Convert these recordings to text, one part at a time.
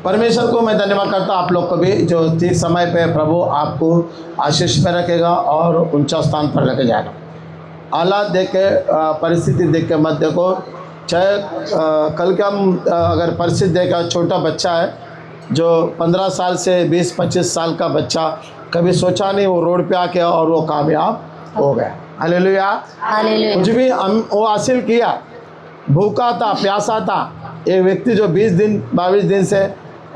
परमेश्वर को मैं धन्यवाद करता हूँ, आप लोग को भी जो ठीक समय पे प्रभु आपको आशीष में रखेगा और ऊंचा स्थान पर लेके जाएगा। हालात देख के, परिस्थिति देख के मत देखो। चाहे कल के हम अगर परिस्थिति देखा, छोटा बच्चा है जो 15 साल से 20-25 साल का बच्चा, कभी सोचा नहीं वो रोड पे आके और वो कामयाब हो गया। Hallelujah, hallelujah. कुछ भी वो हासिल किया, भूखा था, प्यासा था। एक व्यक्ति जो 22 दिन से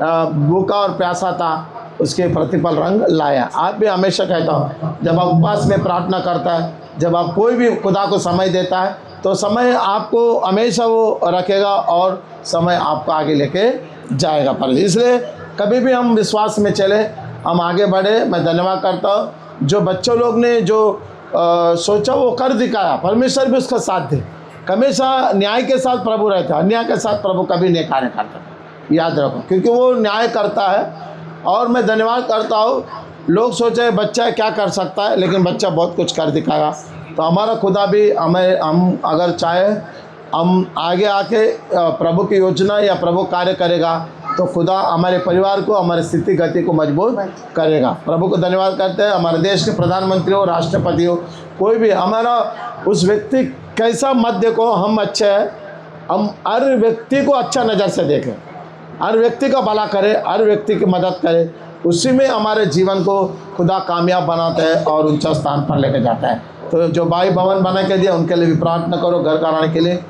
भूखा और प्यासा था, उसके प्रतिफल रंग लाया। आप भी हमेशा कहता हूँ, जब आप उपवास में प्रार्थना करता है, जब आप कोई भी खुदा को समय देता है, तो समय आपको हमेशा वो रखेगा और समय आपको आगे लेके जाएगा। पर इसलिए कभी भी हम विश्वास में चले, हम आगे बढ़े। मैं धन्यवाद करता हूँ जो बच्चों लोग ने जो सोचा वो कर दिखाया, परमेश्वर भी उसका साथ दे। हमेशा न्याय के साथ प्रभु रहता है, अन्याय के साथ प्रभु कभी नहीं कार्य करता, याद रखो, क्योंकि वो न्याय करता है। और मैं धन्यवाद करता हूँ, लोग सोचे बच्चा क्या कर सकता है, लेकिन बच्चा बहुत कुछ कर दिखाया। तो हमारा खुदा भी हम अगर चाहे हम आगे आके प्रभु की योजना या प्रभु कार्य करेगा, तो खुदा हमारे परिवार को, हमारी स्थिति गति को मजबूत करेगा। प्रभु को धन्यवाद करते हैं। हमारे देश के प्रधानमंत्री हो, राष्ट्रपति हो, कोई भी हमारा उस व्यक्ति कैसा मत देखो, हम अच्छे हैं। हम हर व्यक्ति को अच्छा नज़र से देखें, हर व्यक्ति का भला करे, हर व्यक्ति की मदद करे। उसी में हमारे जीवन को खुदा कामयाब बनाता है और ऊंचा स्थान पर लेके जाता है। तो जो भाई भवन बना के दिया, उनके लिए भी प्रार्थना करो, घर कराने के लिए।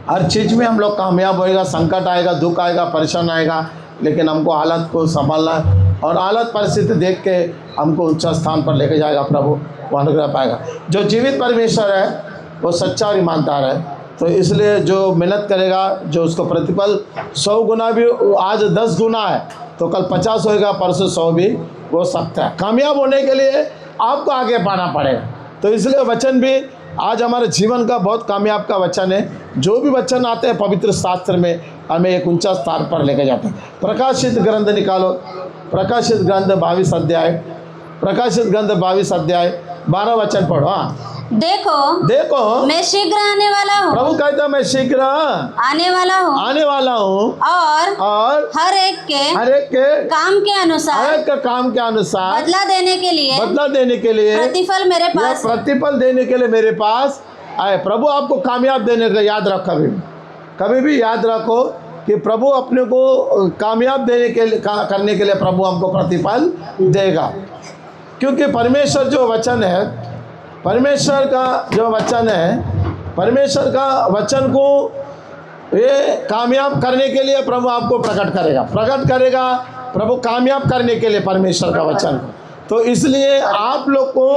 हर चीज़ में हम लोग कामयाब होएगा। संकट आएगा, दुख आएगा, परेशान आएगा, लेकिन हमको हालत को संभालना है और हालत परिस्थिति देख के हमको ऊंचा स्थान पर लेके जाएगा प्रभु, वो अनुग्रह पाएगा। जो जीवित परमेश्वर है वो सच्चा और ईमानदार है। तो इसलिए जो मेहनत करेगा, जो उसको प्रतिफल 100 गुना भी, आज 10 गुना है तो कल 50 होएगा, परसों 100 भी हो सकता है। कामयाब होने के लिए आपको आगे बढ़ना पड़ेगा। तो इसलिए वचन भी आज हमारे जीवन का बहुत कामयाब का वचन है। जो भी वचन आते हैं पवित्र शास्त्र में, हमें एक ऊंचा स्थान पर लेके जाते हैं। प्रकाशित ग्रंथ निकालो, प्रकाशित ग्रंथ 22 अध्याय, प्रकाशित ग्रंथ 22 अध्याय 12 वचन पढ़ो। हाँ, देखो मैं शीघ्र आने वाला हूँ। प्रभु कहता है मैं शीघ्र आने वाला हूँ और हर एक के काम के अनुसार, हर एक का काम के अनुसार बदला देने के लिए प्रतिफल मेरे पास, प्रतिफल देने के लिए मेरे पास आए। प्रभु आपको कामयाब देने का याद रखो, कभी भी याद रखो कि प्रभु अपने को कामयाब देने के लिए, करने के लिए प्रभु हमको प्रतिफल देगा। क्योंकि परमेश्वर जो वचन है, परमेश्वर का जो वचन है, परमेश्वर का वचन को ये कामयाब करने के लिए प्रभु आपको प्रकट करेगा प्रभु कामयाब करने के लिए परमेश्वर का वचन। तो इसलिए आप लोग को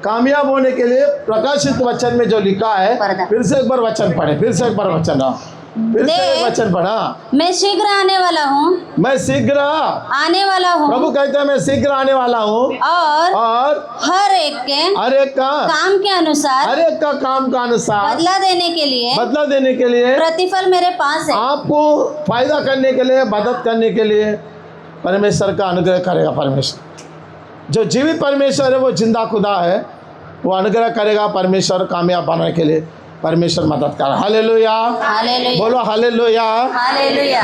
कामयाब होने के लिए प्रकाशित वचन में जो लिखा है, फिर से एक बार वचन पढ़े, फिर से एक बार वचन, फिर से वचन पढ़ा। मैं शीघ्र आने वाला हूँ, मैं शीघ्र आने वाला हूँ। प्रभु कहते हैं मैं शीघ्र आने वाला हूँ और हर एक का काम के अनुसार, हर एक का काम का अनुसार बदला देने के लिए प्रतिफल मेरे पास है। आपको फायदा करने के लिए, मदद करने के लिए परमेश्वर का अनुग्रह करेगा। परमेश्वर जो जीवित परमेश्वर है, वो जिंदा खुदा है, वो अनुग्रह करेगा। परमेश्वर कामयाब बनाने के लिए परमेश्वर मदद कर। हालेलुया, बोलो हालेलुया,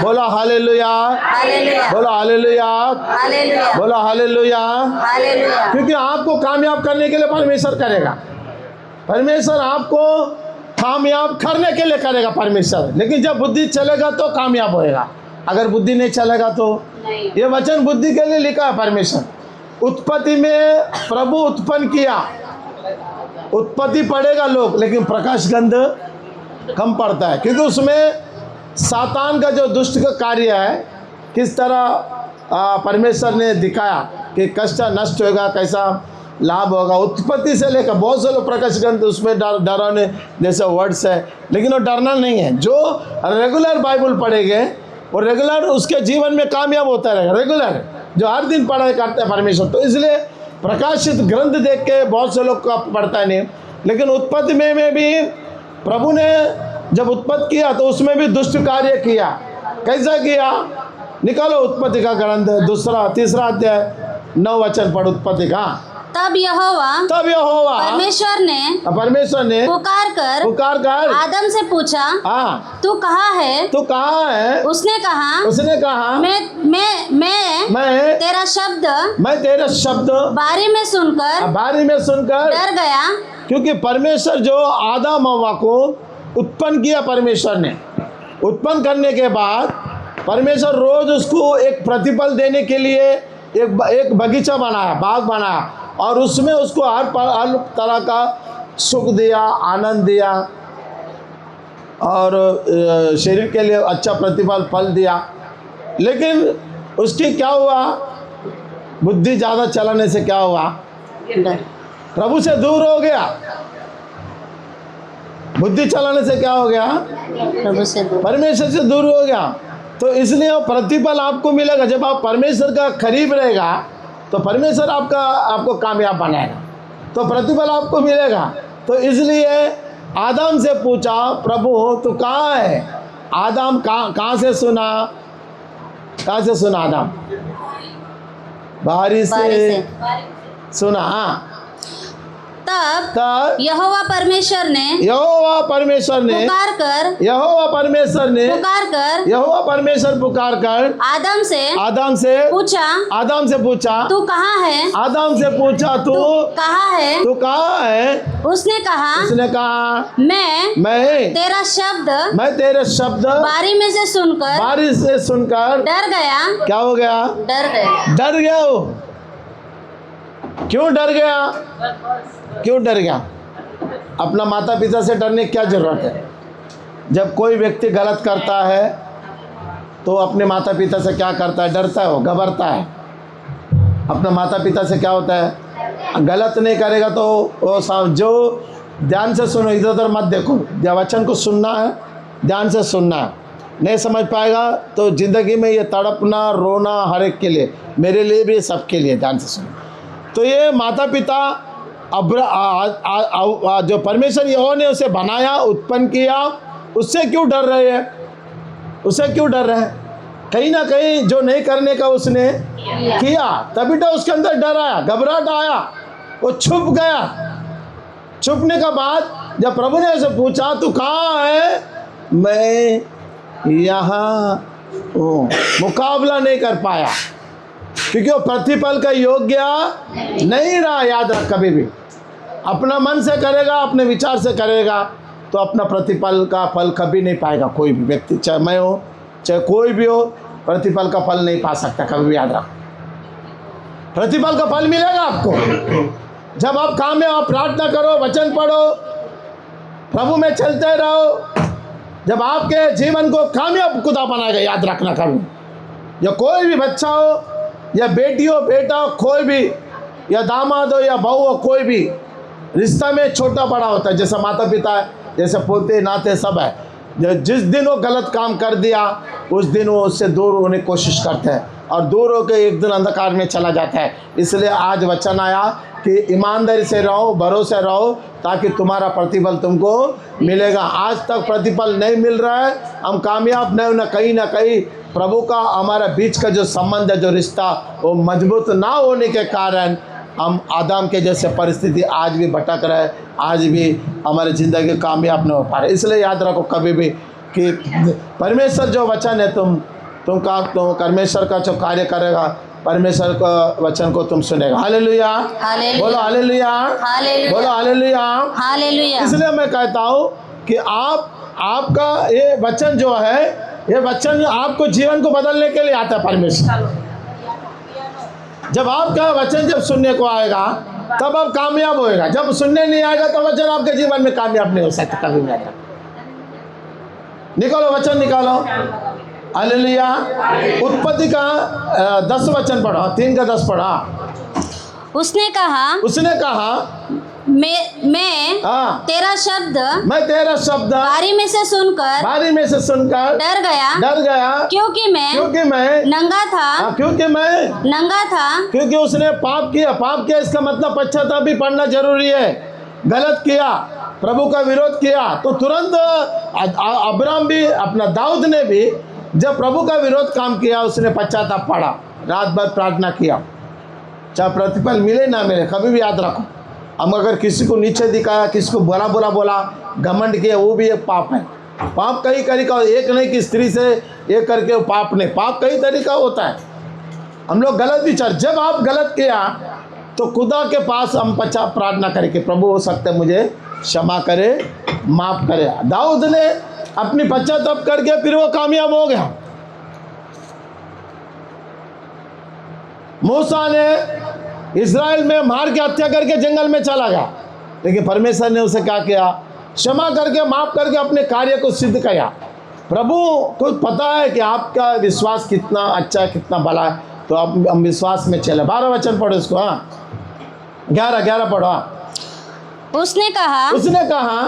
बोलो हालेलुया, बोलो हालेलुया, बोलो हालेलुया। क्योंकि आपको कामयाब करने के लिए परमेश्वर करेगा, परमेश्वर आपको कामयाब करने के लिए करेगा परमेश्वर। लेकिन जब बुद्धि चलेगा तो कामयाब होएगा, अगर बुद्धि नहीं चलेगा तो। ये वचन बुद्धि के लिए लिखा है। परमेश्वर उत्पत्ति में प्रभु उत्पन्न किया, उत्पत्ति पढ़ेगा लोग, लेकिन प्रकाश गंध कम पड़ता है, क्योंकि उसमें सातान का जो दुष्ट का कार्य है, किस तरह परमेश्वर ने दिखाया कि कष्ट नष्ट होगा, कैसा लाभ होगा। उत्पत्ति से लेकर बहुत से लोग प्रकाश गंध उसमें डराने जैसे वर्ड्स है, लेकिन वो डरना नहीं है। जो रेगुलर बाइबल पढ़ेंगे वो रेगुलर उसके जीवन में कामयाब होता रहेगा। रेगुलर जो हर दिन पढ़ाई करते हैं परमेश्वर। तो इसलिए प्रकाशित ग्रंथ देख के बहुत से लोग का पढ़ता नहीं, लेकिन उत्पत्ति में भी प्रभु ने जब उत्पत्ति किया तो उसमें भी दुष्ट कार्य किया। कैसा किया? निकालो उत्पत्ति का ग्रंथ 2-3 अध्याय 9 वचन पढ़ उत्पत्ति का। तब यहोवा परमेश्वर ने पुकार कर आदम से पूछा, हाँ, तू कहाँ है? उसने कहा, मैं तेरा शब्द बारी में सुनकर डर गया। क्योंकि परमेश्वर जो आदम हव्वा को उत्पन्न किया, परमेश्वर ने उत्पन्न करने के बाद परमेश्वर रोज उसको एक प्रतिफल देने के लिए एक बगीचा बनाया, बाग बनाया, और उसमें उसको हर तरह का सुख दिया, आनंद दिया, और शरीर के लिए अच्छा प्रतिफल फल दिया। लेकिन उसकी क्या हुआ, बुद्धि ज़्यादा चलाने से क्या हुआ, प्रभु से दूर हो गया। बुद्धि चलाने से क्या हो गया, परमेश्वर से दूर हो गया। तो इसलिए प्रतिफल आपको मिलेगा। जब आप परमेश्वर का करीब रहेगा तो परमेश्वर आपको कामयाब बनाएगा, तो प्रतिफल आपको मिलेगा। तो इसलिए आदम से पूछा, प्रभु तू कहाँ है? आदम कहाँ से सुना आदम? बारी से सुना। तब यहोवा परमेश्वर ने पुकार कर आदम से पूछा, तू कहाँ है? तू कहाँ है? उसने कहा, मैं तेरा शब्द बारी में से सुनकर डर गया। क्या हो गया? डर गया हो। क्यों डर गया? अपना माता पिता से डरने की क्या जरूरत है? जब कोई व्यक्ति गलत करता है तो अपने माता पिता से क्या करता है? डरता है, वो घबराता है। अपना माता पिता से क्या होता है? गलत नहीं करेगा तो वो जो ध्यान से सुनो, इधर उधर मत देखो, वचन को सुनना है, ध्यान से सुनना है। नहीं समझ पाएगा तो ज़िंदगी में ये तड़पना, रोना हर एक के लिए, मेरे लिए भी, सबके लिए। ध्यान से सुनो। तो ये माता पिता जो परमेश्वर यहोवा ने उसे बनाया, उत्पन्न किया, उससे क्यों डर रहे हैं? कहीं ना कहीं जो नहीं करने का उसने किया, तभी तो उसके अंदर डर आया, घबराहट आया, वो छुप गया। छुपने का बाद जब प्रभु ने उसे पूछा, तू कहाँ है? मैं यहाँ हूँ। मुकाबला नहीं कर पाया क्योंकि वो प्रतिफल का योग्य नहीं रहा। याद रख, कभी भी अपना मन से करेगा, अपने विचार से करेगा तो अपना प्रतिफल का फल कभी नहीं पाएगा। कोई भी व्यक्ति, चाहे मैं हो चाहे कोई भी हो, प्रतिफल का फल नहीं पा सकता। कभी भी याद रख, प्रतिफल का फल मिलेगा आपको जब आप काम में, आप प्रार्थना करो, वचन पढ़ो, प्रभु में चलते रहो, जब आपके जीवन को कामयाब खुदा बनाएगा। याद रखना, कभी या कोई भी बच्चा हो या बेटी हो, बेटा हो, कोई भी, या दामाद हो या बहू हो, कोई भी रिश्ता में छोटा बड़ा होता है। जैसे माता पिता है, जैसे पोते नाते सब है। जिस दिन वो गलत काम कर दिया उस दिन वो उससे दूर होने की कोशिश करते हैं, और दूर होकर एक दिन अंधकार में चला जाता है। इसलिए आज वचन आया कि ईमानदारी से रहो, भरोसे रहो, ताकि तुम्हारा प्रतिफल तुमको मिलेगा। आज तक प्रतिफल नहीं मिल रहा है, हम कामयाब नहीं होना, कहीं ना कहीं प्रभु का हमारा बीच का जो संबंध है, जो रिश्ता, वो मजबूत ना होने के कारण हम आदम के जैसे परिस्थिति आज भी भटक रहे, आज भी हमारी ज़िंदगी कामयाब नहीं हो पा रहे। इसलिए याद रखो कभी भी कि परमेश्वर जो वचन है, तुम परमेश्वर का जो कार्य करेगा, परमेश्वर का वचन को तुम सुनेगा। हालेलुया, बोलो हालेलुया, बोलो हालेलुया, हालेलुया। इसलिए मैं कहता हूँ कि आपका ये वचन जो है, ये वचन आपको जीवन को बदलने के लिए आता है। परमेश्वर जब आपका वचन जब सुनने को आएगा तब आप कामयाब होएगा। जब सुनने नहीं आएगा तो वचन आपके जीवन में कामयाब नहीं हो सकता कभी भी। निकालो वचन, निकालो। हालेलुया। उत्पत्ति का 10 वचन पढ़ा, 3 का 10 पढ़ा। उसने कहा मैं तेरा शब्द बारी में से सुनकर डर गया क्योंकि मैं नंगा था। क्योंकि उसने पाप किया इसका मतलब पश्चाताप भी पढ़ना जरूरी है। गलत किया, प्रभु का विरोध किया, तो तुरंत अब्राहम भी, अपना दाऊद ने भी जब प्रभु का विरोध काम किया, उसने पश्चाताप पढ़ा, रात भर प्रार्थना किया, चाहे प्रतिफल मिले ना मिले, कभी भी याद रखो, हम अगर किसी को नीचे दिखाया, किसी को बुरा बुरा बोला, घमंड किया, वो भी एक पाप है। पाप कई तरीका, एक नहीं कि स्त्री से एक करके वो पाप नहीं, पाप कई तरीका होता है। हम लोग गलत विचार, जब आप गलत किया तो खुदा के पास हम पश्चात प्रार्थना करें कि प्रभु हो सकता है मुझे क्षमा करे, माफ करे। दाऊद ने अपनी पश्चाताप करके फिर वो कामयाब हो गया। मूसा ने इस्राएल में मार के हत्या करके जंगल में चला गया, लेकिन परमेश्वर ने उसे क्या किया, क्षमा करके माफ करके अपने कार्य को सिद्ध किया। प्रभु को पता है कि आपका विश्वास कितना अच्छा है, कितना भला है, तो आप हम विश्वास में चले। 12 वचन पढ़ो इसको। हाँ 11 पढ़ो। हाँ। उसने कहा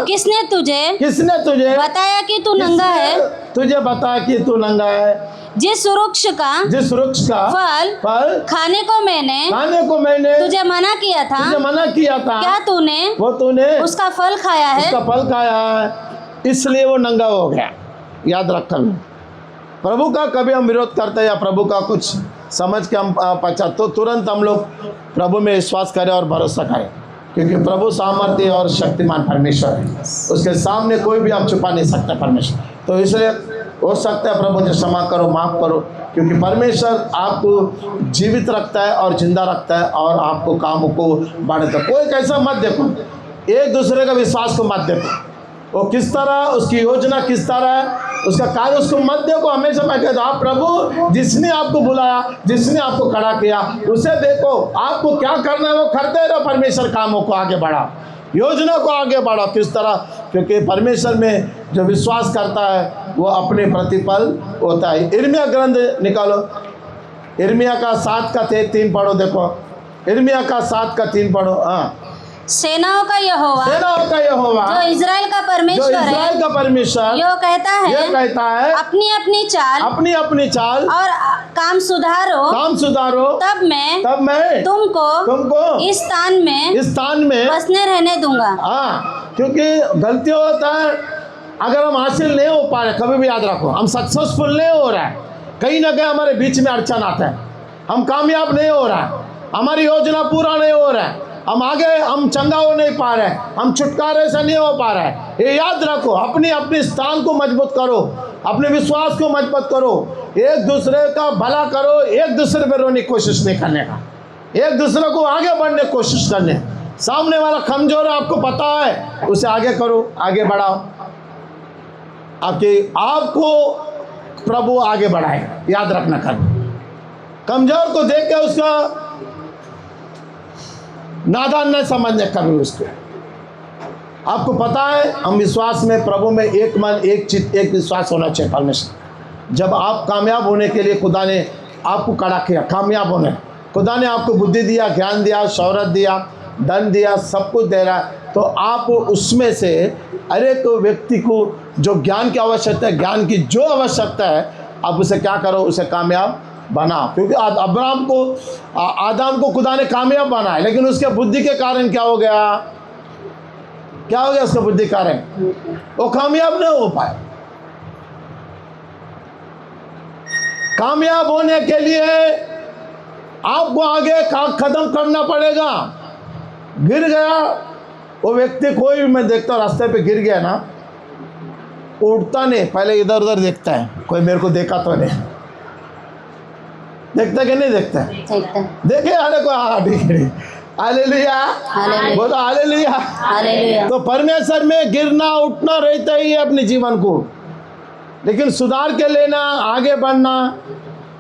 किसने तुझे बताया कि तू नंगा है? तुझे बताया कि तू नंगा है। जिस वृक्ष का फल खाने को मैंने तुझे मना किया था, क्या तूने उसका फल खाया है? इसलिए वो नंगा हो गया। याद रखना, प्रभु का कभी हम विरोध करते हैं या प्रभु का कुछ समझ के हम पश्चात, तो तुरंत हम लोग प्रभु में विश्वास करें और भरोसा करें, क्योंकि प्रभु सामर्थ्य और शक्तिमान परमेश्वर है, उसके सामने कोई भी आप छुपा नहीं सकता परमेश्वर। तो इसलिए हो सकता है प्रभु जो क्षमा करो, माफ करो, क्योंकि परमेश्वर आपको जीवित रखता है और जिंदा रखता है और आपको काम को बढ़ाता है। कोई कैसा मत देखो, एक दूसरे का विश्वास को मत देखो, वो किस तरह, उसकी योजना किस तरह है, उसका कार्य उसको मत देखो। हमेशा मैं कहता हूँ, आप प्रभु जिसने आपको बुलाया, जिसने आपको खड़ा किया, उसे देखो, आपको क्या करना है वो करते रहो। परमेश्वर कामों को आगे बढ़ा, योजना को आगे बढ़ा, किस तरह, क्योंकि परमेश्वर में जो विश्वास करता है वो अपने प्रतिफल होता है। इर्मिया ग्रंथ निकालो, इर्मिया का 7 का 3 पढ़ो। देखो इर्मिया का 7 का 3 पढ़ो। हाँ, सेनाओं का यहोवा जो इज़राइल का परमेश्वर यो कहता है, अपनी अपनी चाल और काम सुधारो, तब मैं तुमको इस स्थान में बसने रहने दूंगा। हाँ, क्योंकि गलती होता है, अगर हम हासिल नहीं हो पा रहे, कभी भी याद रखो, हम सक्सेसफुल नहीं हो रहा है, कहीं ना कहीं हमारे बीच में अड़चन आता है, हम कामयाब नहीं हो रहा है, हमारी योजना पूरा नहीं हो रहा है, हम आगे हम चंगा हो नहीं पा रहे, हम छुटकारे से नहीं हो पा रहे हैं। ये याद रखो, अपने स्थान को मजबूत करो, अपने विश्वास को मजबूत करो, एक दूसरे का भला करो, एक दूसरे पर रोने की कोशिश नहीं करने का, एक दूसरे को आगे बढ़ने की कोशिश करने। सामने वाला कमजोर है, आपको पता है, उसे आगे करो, आगे बढ़ाओ, आपको प्रभु आगे बढ़ाएगा। याद रखना, कमजोर को देख के उसका नादान न समझने कभी उसको। आपको पता है, हम विश्वास में, प्रभु में एक मन, एक चित्त, एक विश्वास होना चाहिए परमेश्वर। जब आप कामयाब होने के लिए खुदा ने आपको खड़ा किया, कामयाब होने, खुदा ने आपको बुद्धि दिया, ज्ञान दिया, शौहरत दिया, धन दिया, सब कुछ दे रहा है, तो आप उसमें से हर एक व्यक्ति को जो ज्ञान की आवश्यकता है, ज्ञान की जो आवश्यकता है, आप उसे क्या करो, उसे कामयाब बना। क्योंकि आदम को खुदा ने कामयाब बनाया, लेकिन उसके बुद्धि के कारण क्या हो गया उसके बुद्धि के कारण वो कामयाब नहीं हो पाए। कामयाब होने के लिए आपको आगे कदम करना पड़ेगा। गिर गया वो व्यक्ति, कोई भी मैं देखता हूँ रास्ते पे गिर गया ना, उठता नहीं, पहले इधर उधर देखता है, कोई मेरे को देखा तो नहीं, देखता कि नहीं देखता? देखे अरे को, हाँ ठीक है, हालेलुया, बोलो हालेलुया। तो परमेश्वर में गिरना उठना रहता ही है अपने जीवन को, लेकिन सुधार के लेना, आगे बढ़ना,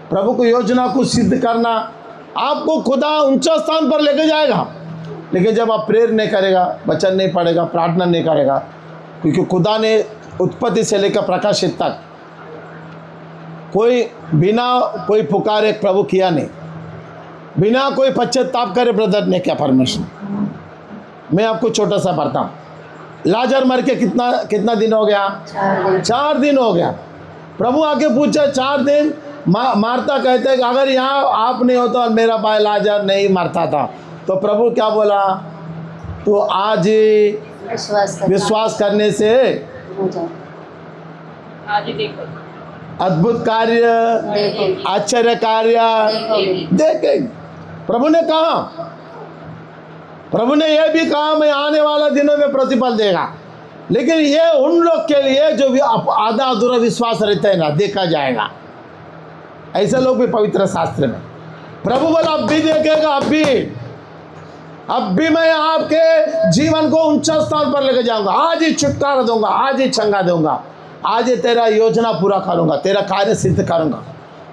प्रभु को योजना को सिद्ध करना, आपको खुदा ऊंचा स्थान पर लेके जाएगा। लेकिन जब आप प्रेयर नहीं करेगा, वचन नहीं पढ़ेगा, प्रार्थना नहीं करेगा, क्योंकि खुदा ने उत्पत्ति से लेकर प्रकाशित तक कोई बिना कोई पुकारे प्रभु किया नहीं, बिना कोई पश्चाताप करे ब्रदर ने क्या परमेश्वर। मैं आपको छोटा सा बताऊं, लाजर मर के कितना दिन हो गया? 4 दिन हो गया। प्रभु आके पूछा 4 दिन, मारता कहते कि अगर यहाँ आप नहीं होता और मेरा भाई लाजर नहीं मरता था, तो प्रभु क्या बोला? तो आज विश्वास करने से अद्भुत कार्य, आश्चर्य कार्य देखेंगे। प्रभु ने कहा, प्रभु ने यह भी कहा मैं आने वाला दिनों में प्रतिफल देगा। लेकिन ये उन लोग के लिए जो भी आधा अधूरा विश्वास रहता है ना, देखा जाएगा। ऐसे लोग भी पवित्र शास्त्र में प्रभु बोला अब भी देखेगा, अब भी मैं आपके जीवन को ऊंचा स्थान पर लेके जाऊंगा। आज ही छुटकारा दूंगा, आज ही चंगा दूंगा, आज ही तेरा योजना पूरा करूंगा, तेरा कार्य सिद्ध करूंगा।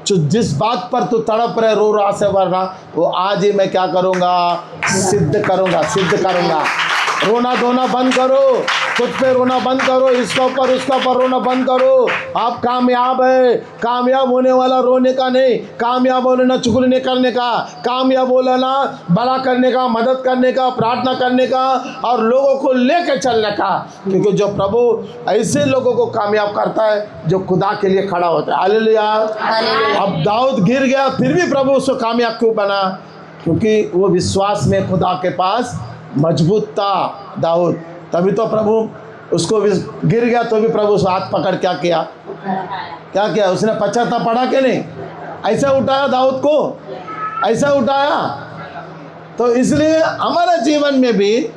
जो जिस बात पर तू तड़प रहे, रो रहा से वरना, वो आज ही मैं क्या करूंगा, सिद्ध करूंगा, सिद्ध करूंगा। रोना धोना बंद करो, खुद पे रोना बंद करो, इसके ऊपर उसका पर रोना बंद करो। आप कामयाब है। कामयाब होने वाला रोने का नहीं, कामयाब होने ना चुगली करने का, कामयाब होना ना भला करने का, मदद करने का, प्रार्थना करने का और लोगों को लेकर चलने का। क्योंकि जो प्रभु ऐसे लोगों को कामयाब करता है जो खुदा के लिए खड़ा होता है। हालेलुया। अब दाऊद गिर गया, फिर भी प्रभु उसको कामयाब क्यों बना? क्योंकि वो विश्वास में खुदा के पास मजबूत था दाऊद। तभी तो प्रभु उसको गिर गया तो भी प्रभु उसको हाथ पकड़ क्या किया, क्या किया? उसने पश्चाताप पड़ा कि नहीं? ऐसा उठाया दाऊद को, ऐसा उठाया। तो इसलिए हमारे जीवन में भी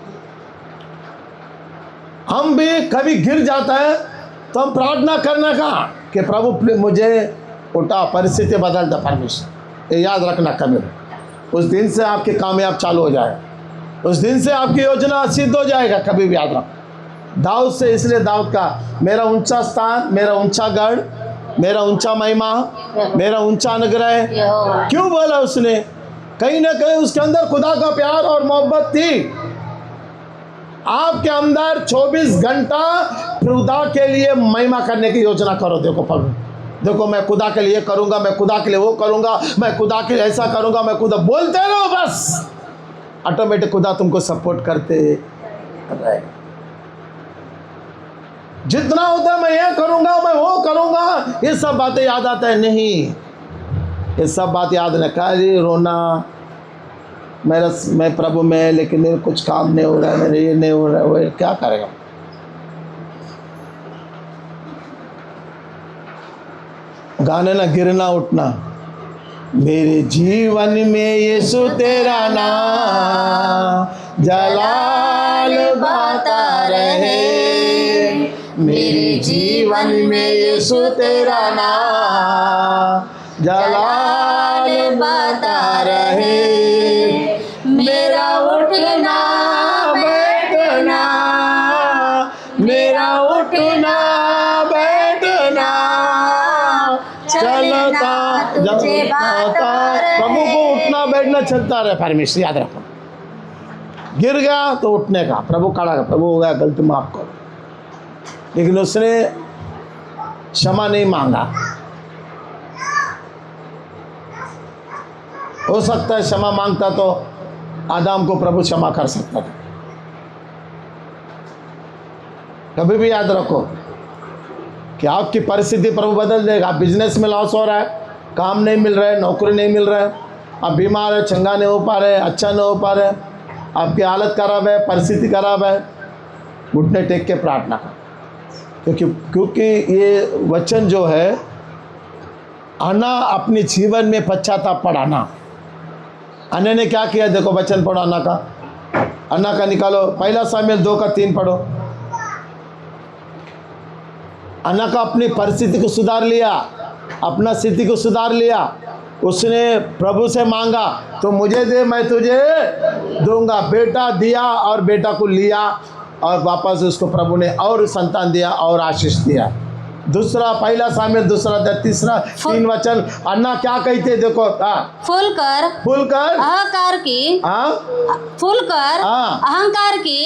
हम भी कभी गिर जाता है तो हम प्रार्थना करने का कि प्रभु मुझे उठा, परिस्थिति बदल दे परमेश्वर। ये याद रखना कभी। उस दिन से आपके कामयाब चालू हो जाएगा, उस दिन से आपकी योजना सिद्ध हो जाएगा। कभी भी याद रखो दाऊद से। इसलिए दाऊद का मेरा ऊंचा स्थान, मेरा ऊंचा गढ़, मेरा ऊंचा महिमा, मेरा ऊंचा अनुग्रह क्यों बोला उसने? कहीं ना कहीं उसके अंदर खुदा का प्यार और मोहब्बत थी। आपके अंदर 24 घंटा खुदा के लिए महिमा करने की योजना करो। देखो प्रभु, देखो मैं खुदा के लिए करूंगा, मैं खुदा के लिए वो करूंगा, मैं खुदा के लिए ऐसा करूंगा, मैं खुदा बोलते रहो बस। ऑटोमेटिक खुदा तुमको सपोर्ट करते रहेगा। जितना होता है मैं ये करूंगा, मैं वो करूंगा, ये सब बातें याद आता है नहीं। ये सब बात याद रखा। रोना मैं प्रभु में, लेकिन मेरे कुछ काम नहीं हो रहा है, मेरे ये नहीं हो रहा है, वो क्या करेगा? गाने ना गिरना उठना। मेरे जीवन में यीशु तेरा नाम जलाल गाता रहे। मेरे जीवन में यीशु तेरा नाम जलाल गाता रहे। मेरा उठना बैठना, मेरा उठना बैठना चलता जाता। प्रभु को उठना बैठना चलता रहे परमेश्वर, याद रखो। गिर गया तो उठने का, प्रभु खड़ा कर, प्रभु हो गया गलती माफ करो। लेकिन उसने क्षमा नहीं मांगा। हो सकता है क्षमा मांगता तो आदम को प्रभु क्षमा कर सकता था। कभी भी याद रखो कि आपकी परिस्थिति प्रभु बदल देगा। बिजनेस में लॉस हो रहा है, काम नहीं मिल रहा है, नौकरी नहीं मिल रहा है, आप बीमार है, चंगा नहीं हो पा रहे, अच्छा नहीं हो पा रहे, आपकी हालत खराब है, परिस्थिति खराब है, घुटने टेक के प्रार्थना कर। क्योंकि ये वचन जो है अन्ना अपने जीवन में पश्चाताप पढ़ाना। अन्ना ने क्या किया? देखो वचन पढ़ो अन्ना का, अन्ना का निकालो। पहला सामुएल 2:3 पढ़ो। अन्ना का अपनी परिस्थिति को सुधार लिया, अपना स्थिति को सुधार लिया। उसने प्रभु से मांगा तो मुझे दे, मैं तुझे दूंगा। बेटा दिया और बेटा को लिया और वापस उसको प्रभु ने और संतान दिया और आशीष दिया। दूसरा पहला सामुएल 2:3 वचन। अन्ना क्या कहते देखो, फूलकर अहंकार की,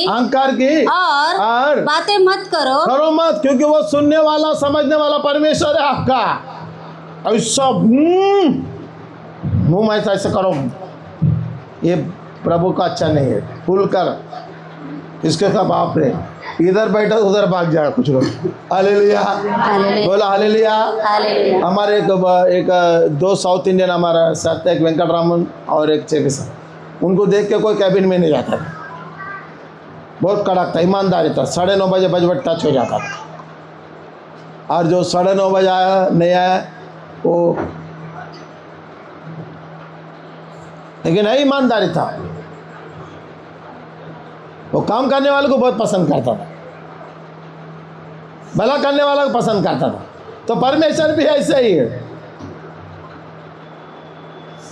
अहंकार की और बातें मत करो मत, क्योंकि वो सुनने वाला समझने वाला परमेश्वर है आपका। ऐसा मुंह में ऐसा करो, ये प्रभु का अच्छा नहीं है। फूलकर इसके का बाप रे, इधर बैठा उधर भाग जाए कुछ लोग। हालेलुया, बोला हालेलुया। हमारे एक 2 साउथ इंडियन, हमारा साथ एक वेंकटरामन और एक चेकिसा, उनको देख के कोई कैबिन में नहीं जाता था। बहुत कड़क था, ईमानदारी था। 9:30 बजे बजट टच हो जाता था। और जो 9:30 बजे आया नहीं आया, वो लेकिन है ईमानदारी था। वो काम करने वाले को बहुत पसंद करता था, भला करने वाला को पसंद करता था। तो परमेश्वर भी ऐसा ही है।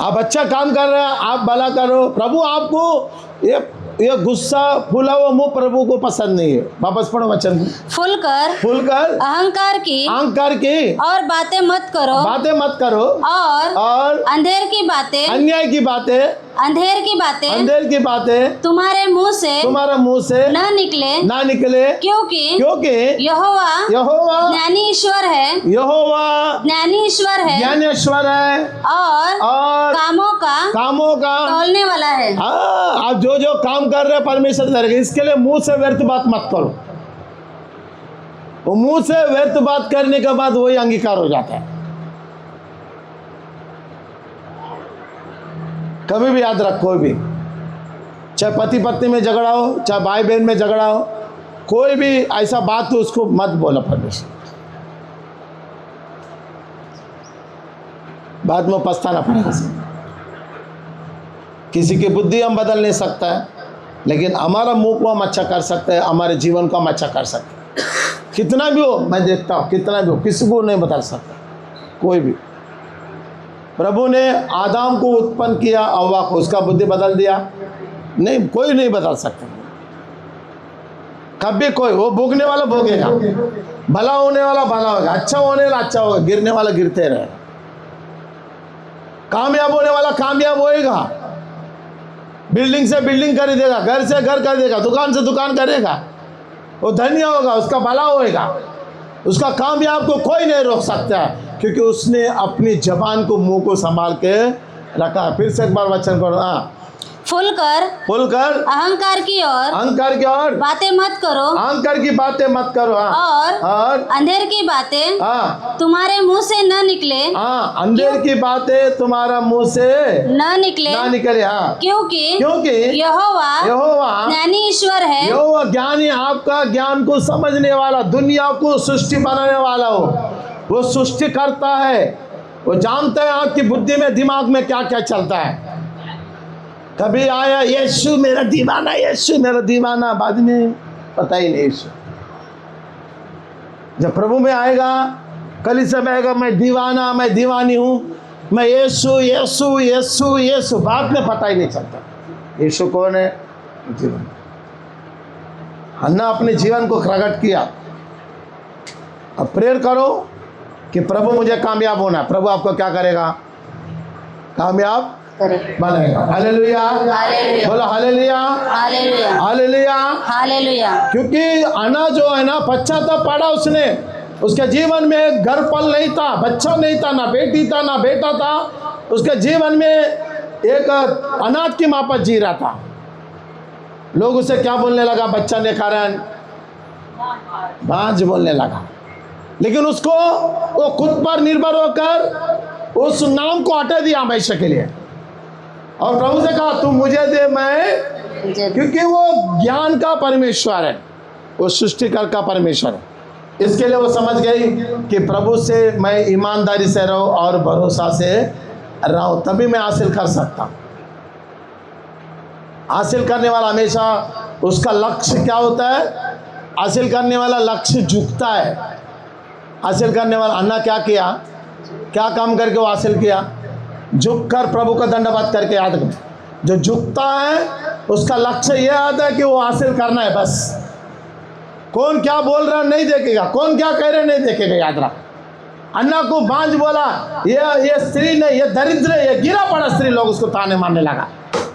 आप अच्छा काम कर रहे हैं, आप भला करो। प्रभु आपको ये गुस्सा फूला हुआ मुंह प्रभु को पसंद नहीं है। वापस पढ़ो वचन। फुलकर अहंकार की और बातें मत करो और अंधेर की बातें अन्याय की बातें अंधेर की बातें तुम्हारे मुंह से न निकले, क्योंकि यहोवा ज्ञानी ईश्वर है और कामों का तौलने वाला है। आप जो काम कर रहे हैं परमेश्वर करेगा। इसके लिए मुंह से व्यर्थ बात मत करो। वो मुंह से व्यर्थ बात करने के बाद वही अंगीकार हो जाता है। कभी भी याद रखो, भी चाहे पति पत्नी में झगड़ा हो, चाहे भाई बहन में झगड़ा हो, कोई भी ऐसा बात तो उसको मत बोलो परमेश्वर, बाद में पछताना पड़ेगा। किसी की बुद्धि हम बदल नहीं सकता है, लेकिन हमारा मुंह को हम अच्छा कर सकते हैं, हमारे जीवन को हम अच्छा कर सकते हैं। कितना भी हो, मैं देखता हूँ कितना भी हो, किसी को नहीं बदल सकता कोई भी। प्रभु ने आदम को उत्पन्न किया, हव्वा को, उसका बुद्धि बदल दिया? नहीं, कोई नहीं बदल सकता कभी कोई। वो भोगने वाला भोगेगा, भला होने वाला भला होगा, अच्छा होने वाला अच्छा होगा, गिरने वाला गिरते रहे, कामयाब होने वाला कामयाब होएगा, बिल्डिंग से बिल्डिंग खरीदेगा, घर से घर खरीदेगा, दुकान से दुकान करेगा, वो धन्य होगा, उसका भला होएगा, उसका कामयाब को कोई नहीं रोक सकता, क्योंकि उसने अपनी जबान को, मुंह को संभाल के रखा। फिर से एक बार वचन पढ़ो। फुलकर अहंकार की और बातें मत करो, अहंकार की बातें मत करो। और अंधेर की बातें तुम्हारे मुंह से न निकले। अंधेर की बातें तुम्हारा मुंह से न निकले। क्योंकि यहोवा ज्ञानी ईश्वर है। यहोवा ज्ञानी, आपका ज्ञान को समझने वाला, दुनिया को सृष्टि बनाने वाला हो, वो सृष्टि करता है। वो जानता है आपकी बुद्धि में, दिमाग में क्या क्या चलता है। कभी आया यीशु मेरा दीवाना, यीशु मेरा दीवाना, बाद में पता ही नहीं। यीशु जब प्रभु में आएगा, कलीसिया में आएगा, मैं दीवाना, मैं दीवानी हूँ, मैं यीशु यीशु यीशु यीशु, बाद में पता ही नहीं चलता यीशु कौन है। जीवन हन्ना अपने जीवन को प्रकट किया। अब प्रेयर करो कि प्रभु मुझे कामयाब होना है। प्रभु आपको क्या करेगा? कामयाब बनाएगा। हालेलुया, बोलो हालेलुया, हालेलुया, हालेलुया। क्योंकि अन्ना जो है ना, पश्चाताप पड़ा उसने, उसके जीवन में घर पल नहीं था, बच्चा नहीं था, ना बेटी था ना बेटा था, उसके जीवन में एक अनाथ की माँ पर जी रहा था। लोग उसे क्या बोलने लगा? बच्चा ने कारण बांझ बोलने लगा। लेकिन उसको वो खुद पर निर्भर होकर उस नाम को हटा दिया हमेशा के लिए, और प्रभु से कहा तू मुझे दे, मैं, क्योंकि वो ज्ञान का परमेश्वर है, वो सृष्टिकर का परमेश्वर है। इसके लिए वो समझ गई कि प्रभु से मैं ईमानदारी से रहूं और भरोसा से रहूं, तभी मैं हासिल कर सकता हूं। हासिल करने वाला हमेशा उसका लक्ष्य क्या होता है? हासिल करने वाला लक्ष्य झुकता है। हासिल करने वाला अन्ना क्या किया? क्या काम करके वो हासिल किया? झुक कर प्रभु का दंडवत करके। याद कर, जो झुकता है उसका लक्ष्य यह आता है कि वो हासिल करना है बस। कौन क्या बोल रहा नहीं देखेगा, कौन क्या कह रहे नहीं देखेगा। याद रख, अन्ना को बांझ बोला, ये स्त्री नहीं, ये दरिद्र है, ये गिरा पड़ा स्त्री, लोग उसको ताने मारने लगा।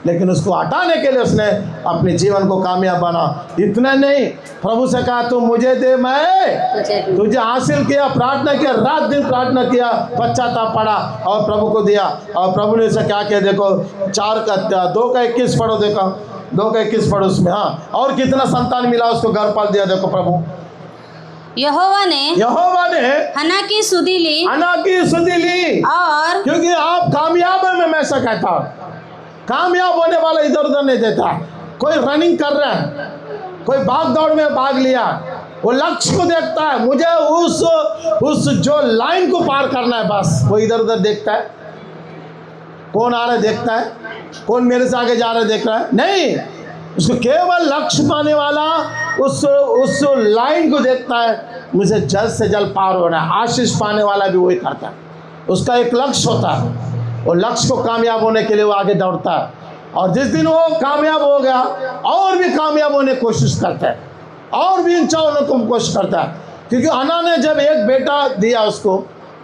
लेकिन उसको हटाने के लिए उसने अपने जीवन को कामयाब बना। इतना नहीं, प्रभु से कहा तू मुझे दे, मैं तुझे हासिल किया। प्रार्थना किया, रात दिन प्रार्थना किया, पश्चाताप पड़ा और प्रभु को दिया। और प्रभु ने उसे क्या किया? देखो 2 का 21 पढ़ो, देखो 2 का 21 पढ़ो उसमें। हाँ, और कितना संतान मिला उसको, घर पाल दिया। देखो प्रभु यहोवा ने हन्ना की सुधि ली, और क्योंकि आप कामयाब है। मैं ऐसा कहता हूँ, कामयाब होने वाला इधर उधर नहीं देता। कोई रनिंग कर रहा है, कोई भाग दौड़ में भाग लिया, वो लक्ष्य को देखता है, मुझे उस जो लाइन को पार करना है, बस वो इधर उधर देखता है। कौन आ रहा है देखता है, कौन मेरे से आगे जा रहा है देख रहा है, नहीं। उसको केवल लक्ष्य पाने वाला उस लाइन को देखता है, मुझे जल्द से जल्द पार होना है। आशीष पाने वाला भी वही करता है, उसका एक लक्ष्य होता है, और लक्ष्य को कामयाब होने के लिए वो आगे दौड़ता है। और जिस दिन वो कामयाब हो गया और भी कामयाब होने की कोशिश करता है, और भी ऊंचा होने की कोशिश करता है। क्योंकि अन्ना ने जब एक बेटा दिया उसको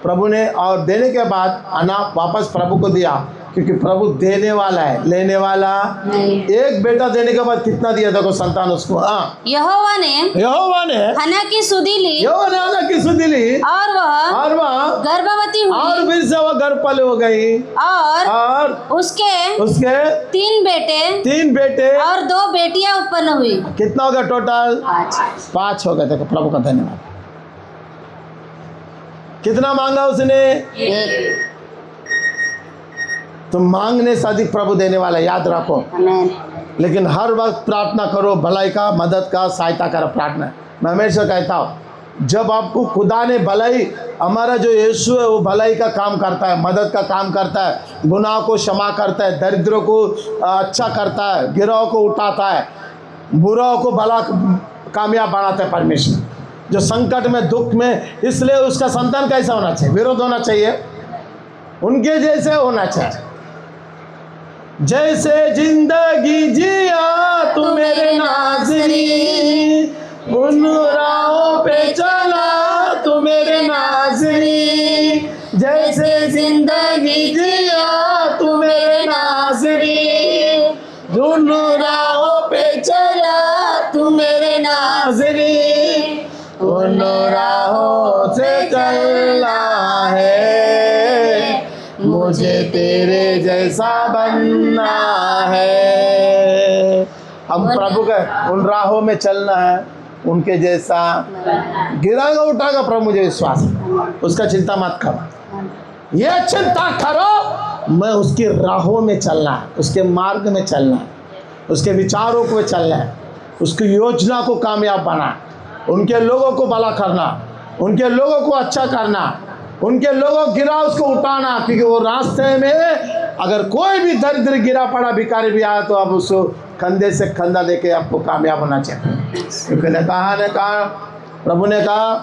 प्रभु ने, और देने के बाद अन्ना वापस प्रभु को दिया, क्योंकि प्रभु देने वाला है, लेने वाला नहीं। एक बेटा देने के बाद कितना दिया देखो संतान उसको। यहोवा ने हन्ना की सुधि ली, और वह गर्भवती हुई, और फिर से वह गर्भवती हो गई, और उसके 3 बेटे और 2 बेटियां उत्पन्न हुई। कितना हो गया टोटल? 5 हो गए। देखो प्रभु का धन्यवाद। कितना मांगा उसने? तो मांगने से अधिक प्रभु देने वाला, याद रखो। लेकिन हर वक्त प्रार्थना करो भलाई का, मदद का, सहायता का प्रार्थना। मैं हमेशा कहता हूँ, जब आपको खुदा ने भलाई, हमारा जो यीशु है वो भलाई का काम करता है, मदद का काम करता है, गुनाह को क्षमा करता है, दरिद्रों को अच्छा करता है, गिरोह को उठाता है, बुराओं को भला कामयाब बनाता है परमेश्वर। जो संकट में, दुख में, इसलिए उसका संतान कैसा होना चाहिए? विरोध होना चाहिए, उनके जैसे होना चाहिए। जैसे जिंदगी जिया तू मेरे नाज़री, उन राहों पे चला तू मेरे नाज़री। जैसे जिंदगी जिया तू मेरे नाज़री, उन राहों पे चला तू मेरे नाज़री। उन राहों से चलना है, मुझे तेरे जैसा बनना है। हम प्रभु के उन राहों में चलना है, उनके जैसा। गिरागा उठागा प्रभु, मुझे विश्वास है, उसका चिंता मत करो। ये चिंता करो, मैं उसकी राहों में चलना है, उसके मार्ग में चलना है, उसके विचारों को चलना है, उसकी योजना को कामयाब बनाना, उनके लोगों को भला करना, उनके लोगों को अच्छा करना, उनके लोगों गिरा उसको उठाना। क्योंकि वो रास्ते में अगर कोई भी दरिद्र गिरा पड़ा, भिखारी भी आया, तो अब उसको कंधे से कंधा देके आपको कामयाब होना चाहिए। क्योंकि कहा प्रभु ने कहा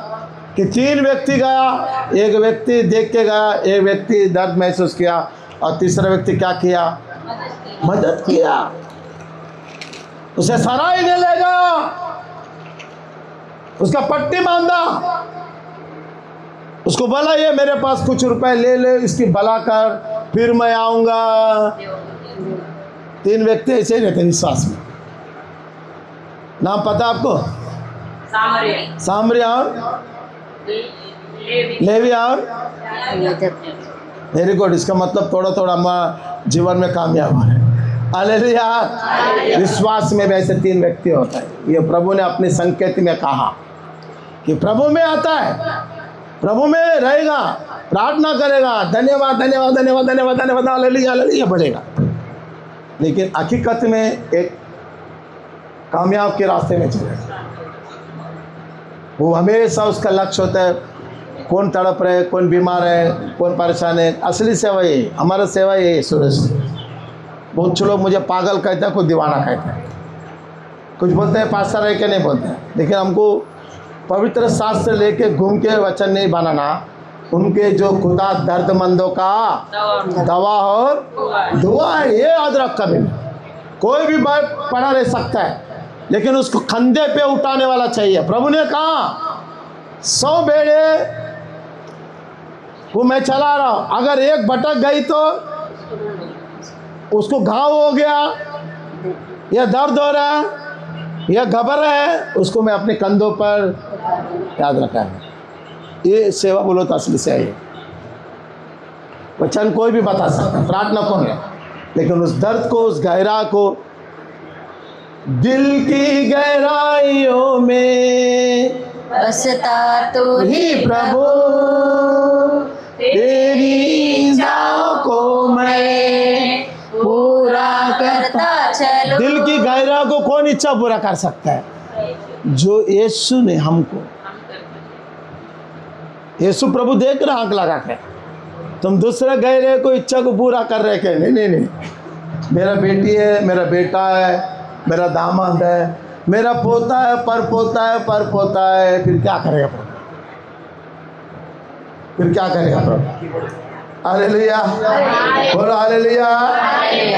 कि 3 व्यक्ति गया, एक व्यक्ति देख के गया, एक व्यक्ति दर्द महसूस किया, और तीसरा व्यक्ति क्या किया? मदद किया। उसे सराय में ले गया, उसका पट्टी बांधा, उसको बोला ये मेरे पास कुछ रुपए ले ले, इसकी भला कर, फिर मैं आऊंगा। 3 व्यक्ति ऐसे ही रहते विश्वास में। नाम पता आपको? सामरी और लेवी और वेरी गुड। इसका मतलब थोड़ा थोड़ा हमारा जीवन में कामयाब हो रहे हैं। हालेलुया। विश्वास में वैसे 3 व्यक्ति होता है। ये प्रभु ने अपने संकेत में कहा कि प्रभु में आता है, प्रभु में रहेगा, प्रार्थना करेगा, धन्यवाद धन्यवाद धन्यवाद धन्यवाद धन्यवाद, हालेलुया हालेलुया बढ़ेगा। लेकिन हकीकत में एक कामयाब के रास्ते में चलेगा। वो हमेशा उसका लक्ष्य होता है, कौन तड़प रहे, कौन बीमार है, कौन परेशान है। असली सेवा ये, हमारा सेवा ये सूरज। बहुत से लोग मुझे पागल कहते हैं, कोई दीवाना कहते हैं, कुछ बोलते हैं पास्टर है के नहीं बोलते हैं। लेकिन हमको पवित्र शास्त्र लेके घूम के वचन नहीं बनाना, उनके जो खुदा दर्दमंदों का दवा और दुआ है, ये याद रख। कभी कोई भी पड़ा रह सकता है, लेकिन उसको कंधे पे उठाने वाला चाहिए। प्रभु ने कहा 100 भेड़े को मैं चला रहा हूँ, अगर एक भटक गई तो उसको घाव हो गया, या दर्द हो रहा है, या घबरा है, उसको मैं अपने कंधों पर याद रखा है। ये सेवा बोलो तो असली से है। वचन कोई भी बता सकता, प्रार्थना कौन है, लेकिन उस दर्द को, उस गहरा को, दिल की गहराइयों में बसता तो ही प्रभु, तेरी इच्छाओं को मैं पूरा करता चलो। दिल की गहरा को कौन इच्छा पूरा कर सकता है? जो यीशु ने हमको, यीशु प्रभु देख रहा आंख लगा के, तुम दूसरे गहरे को इच्छा को पूरा कर रहे के नहीं नहीं नहीं। मेरा बेटी है, मेरा बेटा है, मेरा दामाद है, मेरा पोता है, पर पोता है, पर पोता है, फिर क्या करेगा प्रभु? फिर क्या करेगा प्रभु? हालेलुया, बोलो हालेलुया,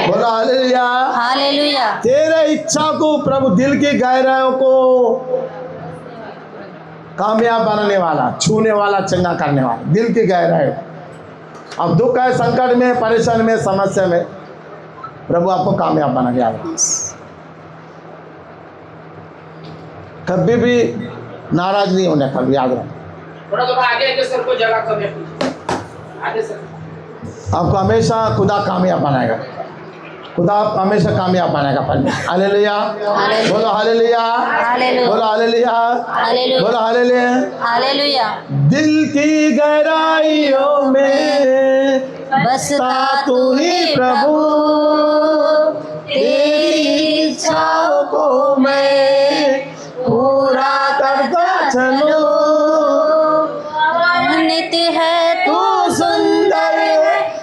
बोलो हालेलुया, हालेलुया। तेरे इच्छा को प्रभु दिल की गहराइयों को कामयाब बनाने वाला, छूने वाला, चंगा करने वाला, दिल की गहराई। अब दुख है, संकट में, परेशान में, समस्या में, प्रभु आपको कामयाब बना दिया। कभी भी नाराज नहीं होने का, याद रखो। थोड़ा आगे सर को जगह कम है, आगे सर। आपको हमेशा खुदा कामयाब बनाएगा, खुदा आप हमेशा कामयाब बनाएगा। हालेलुया, बोलो हालेलुया, बोलो हालेलुया, बोलो हालेलुया, हालेलुया। दिल की गहराइयों में बसता तू ही प्रभु, तेरी इच्छाओं को मैं पूरा करता चलूं। नित्य है तू सुंदर,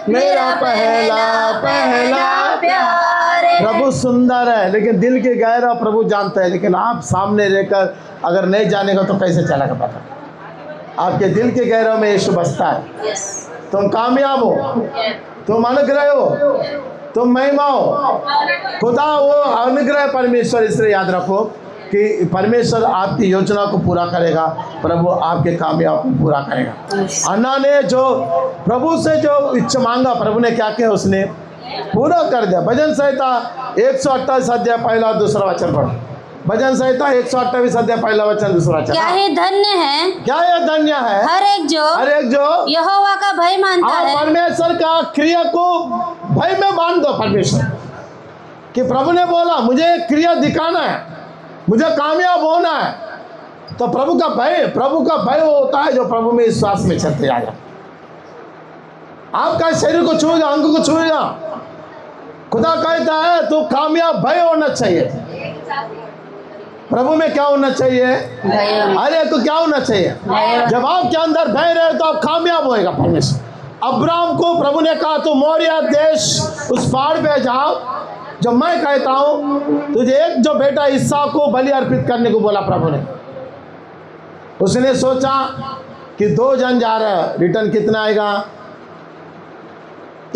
मेरा पहला पहला प्यार। प्रभु सुंदर है, लेकिन दिल के गहरा प्रभु जानता है। लेकिन आप सामने रहकर अगर नहीं जानेगा तो कैसे चलेगा पता? आपके दिल के गहरों में यीशु बसता है। तुम कामयाब हो, तुम अनुग्रह हो, तुम महिमा हो। खुदा वो अनुग्रह परमेश्वर, इसलिए याद रखो कि परमेश्वर आपकी योजना को पूरा करेगा, प्रभु आपके कामयाब को पूरा करेगा। अन्ना ने जो प्रभु से जो इच्छा मांगा, प्रभु ने क्या किया? उसने पूरा कर दिया। भजन संहिता 128 अध्याय पहला दूसरा वचन पढ़ो। भजन संहिता 128 अध्याय पहला वचन दूसरा वचन। क्या ही धन्य है, क्या यह धन्य है हर एक जो यहोवा का भय मानता है। परमेश्वर का क्रिया को भय में मान दो। परमेश्वर कि प्रभु ने बोला मुझे क्रिया दिखाना है, मुझे कामयाब होना है, तो प्रभु का भय वो होता है जो प्रभु में विश्वास में चलते जाएगा। आपका शरीर को छुएगा, अंग को छुएगा। खुदा कहता है तो कामयाब भय होना चाहिए। प्रभु में क्या होना चाहिए? अरे तो क्या होना चाहिए? जब आपके अंदर भय रहे तो आप कामयाब होएगा। परमेश्वर अब्राहम को प्रभु ने कहा तो मोरिया देश उस पहाड़ पे जाओ, जब मैं कहता हूं तुझे एक जो बेटा इसहाक को बलि अर्पित करने को बोला प्रभु ने। उसने सोचा कि 2 जन जा रहे हैं, रिटर्न कितना आएगा?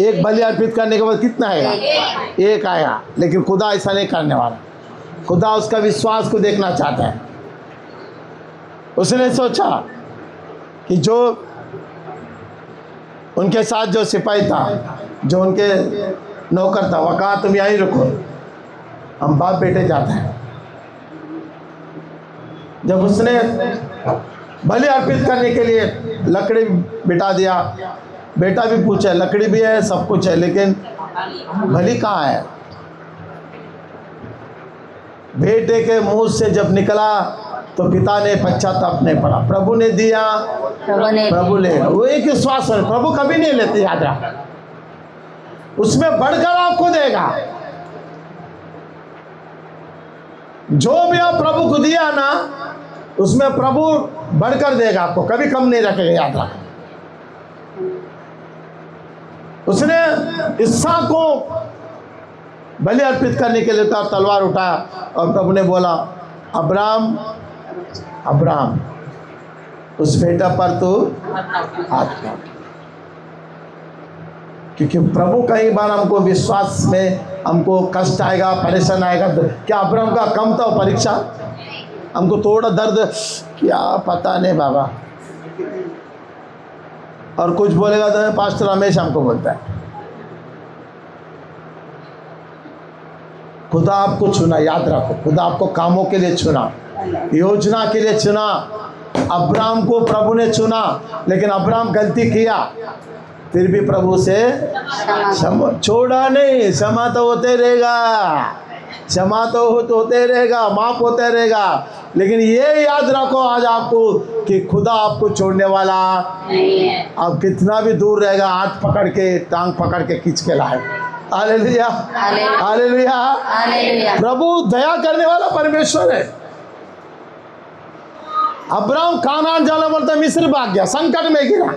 एक बलि अर्पित करने के बाद कितना आएगा? एक आएगा। लेकिन खुदा ऐसा नहीं करने वाला। खुदा उसका विश्वास को देखना चाहता है। उसने सोचा कि जो उनके साथ जो सिपाही था, जो उनके नौकर था, वह कहा तुम यहीं रुको, हम बाप बेटे जाते हैं। जब उसने बलि अर्पित करने के लिए लकड़ी बिठा दिया, बेटा भी पूछा, लकड़ी भी है, सब कुछ है, लेकिन बलि कहाँ है? बेटे के मुंह से जब निकला तो पिता ने पश्चाताप नहीं पड़ा। प्रभु ने दिया, प्रभु ले। वो एक विश्वास है, प्रभु कभी नहीं लेते, याद रख। उसमें बढ़कर आपको देगा। जो भी आप प्रभु को दिया ना, उसमें प्रभु बढ़कर देगा आपको, कभी कम नहीं रखेगा, याद रख। उसने इसहाक को बलि अर्पित करने के लिए तलवार उठाया और प्रभु ने बोला अब्राहम अब्राहम, उस बेटा पर तू हाथ उठा। क्योंकि प्रभु कई बार हमको विश्वास में हमको कष्ट आएगा, परेशान आएगा। क्या अब्राहम का कम था परीक्षा? हमको थोड़ा दर्द, क्या पता नहीं बाबा। और कुछ बोलेगा तो पास्टर रमेश हमको बोलता है। खुदा आपको चुना, याद रखो। खुदा आपको कामों के लिए चुना, योजना के लिए चुना। अब्राहम को प्रभु ने चुना, लेकिन अब्राहम गलती किया, फिर भी प्रभु से छोड़ा नहीं। क्षमा तो होते रहेगा, क्षमा तो होते रहेगा, माफ होते रहेगा। लेकिन ये याद रखो आज आपको कि खुदा आपको छोड़ने वाला आप कितना भी दूर रहेगा, हाथ पकड़ के, टांग पकड़ के खींच के लाए। Hallelujah, hallelujah. प्रभु दया करने वाला परमेश्वर है। अब्राहम कानान जाना बोलता, मिस्र भाग गया, संकट में गिरा।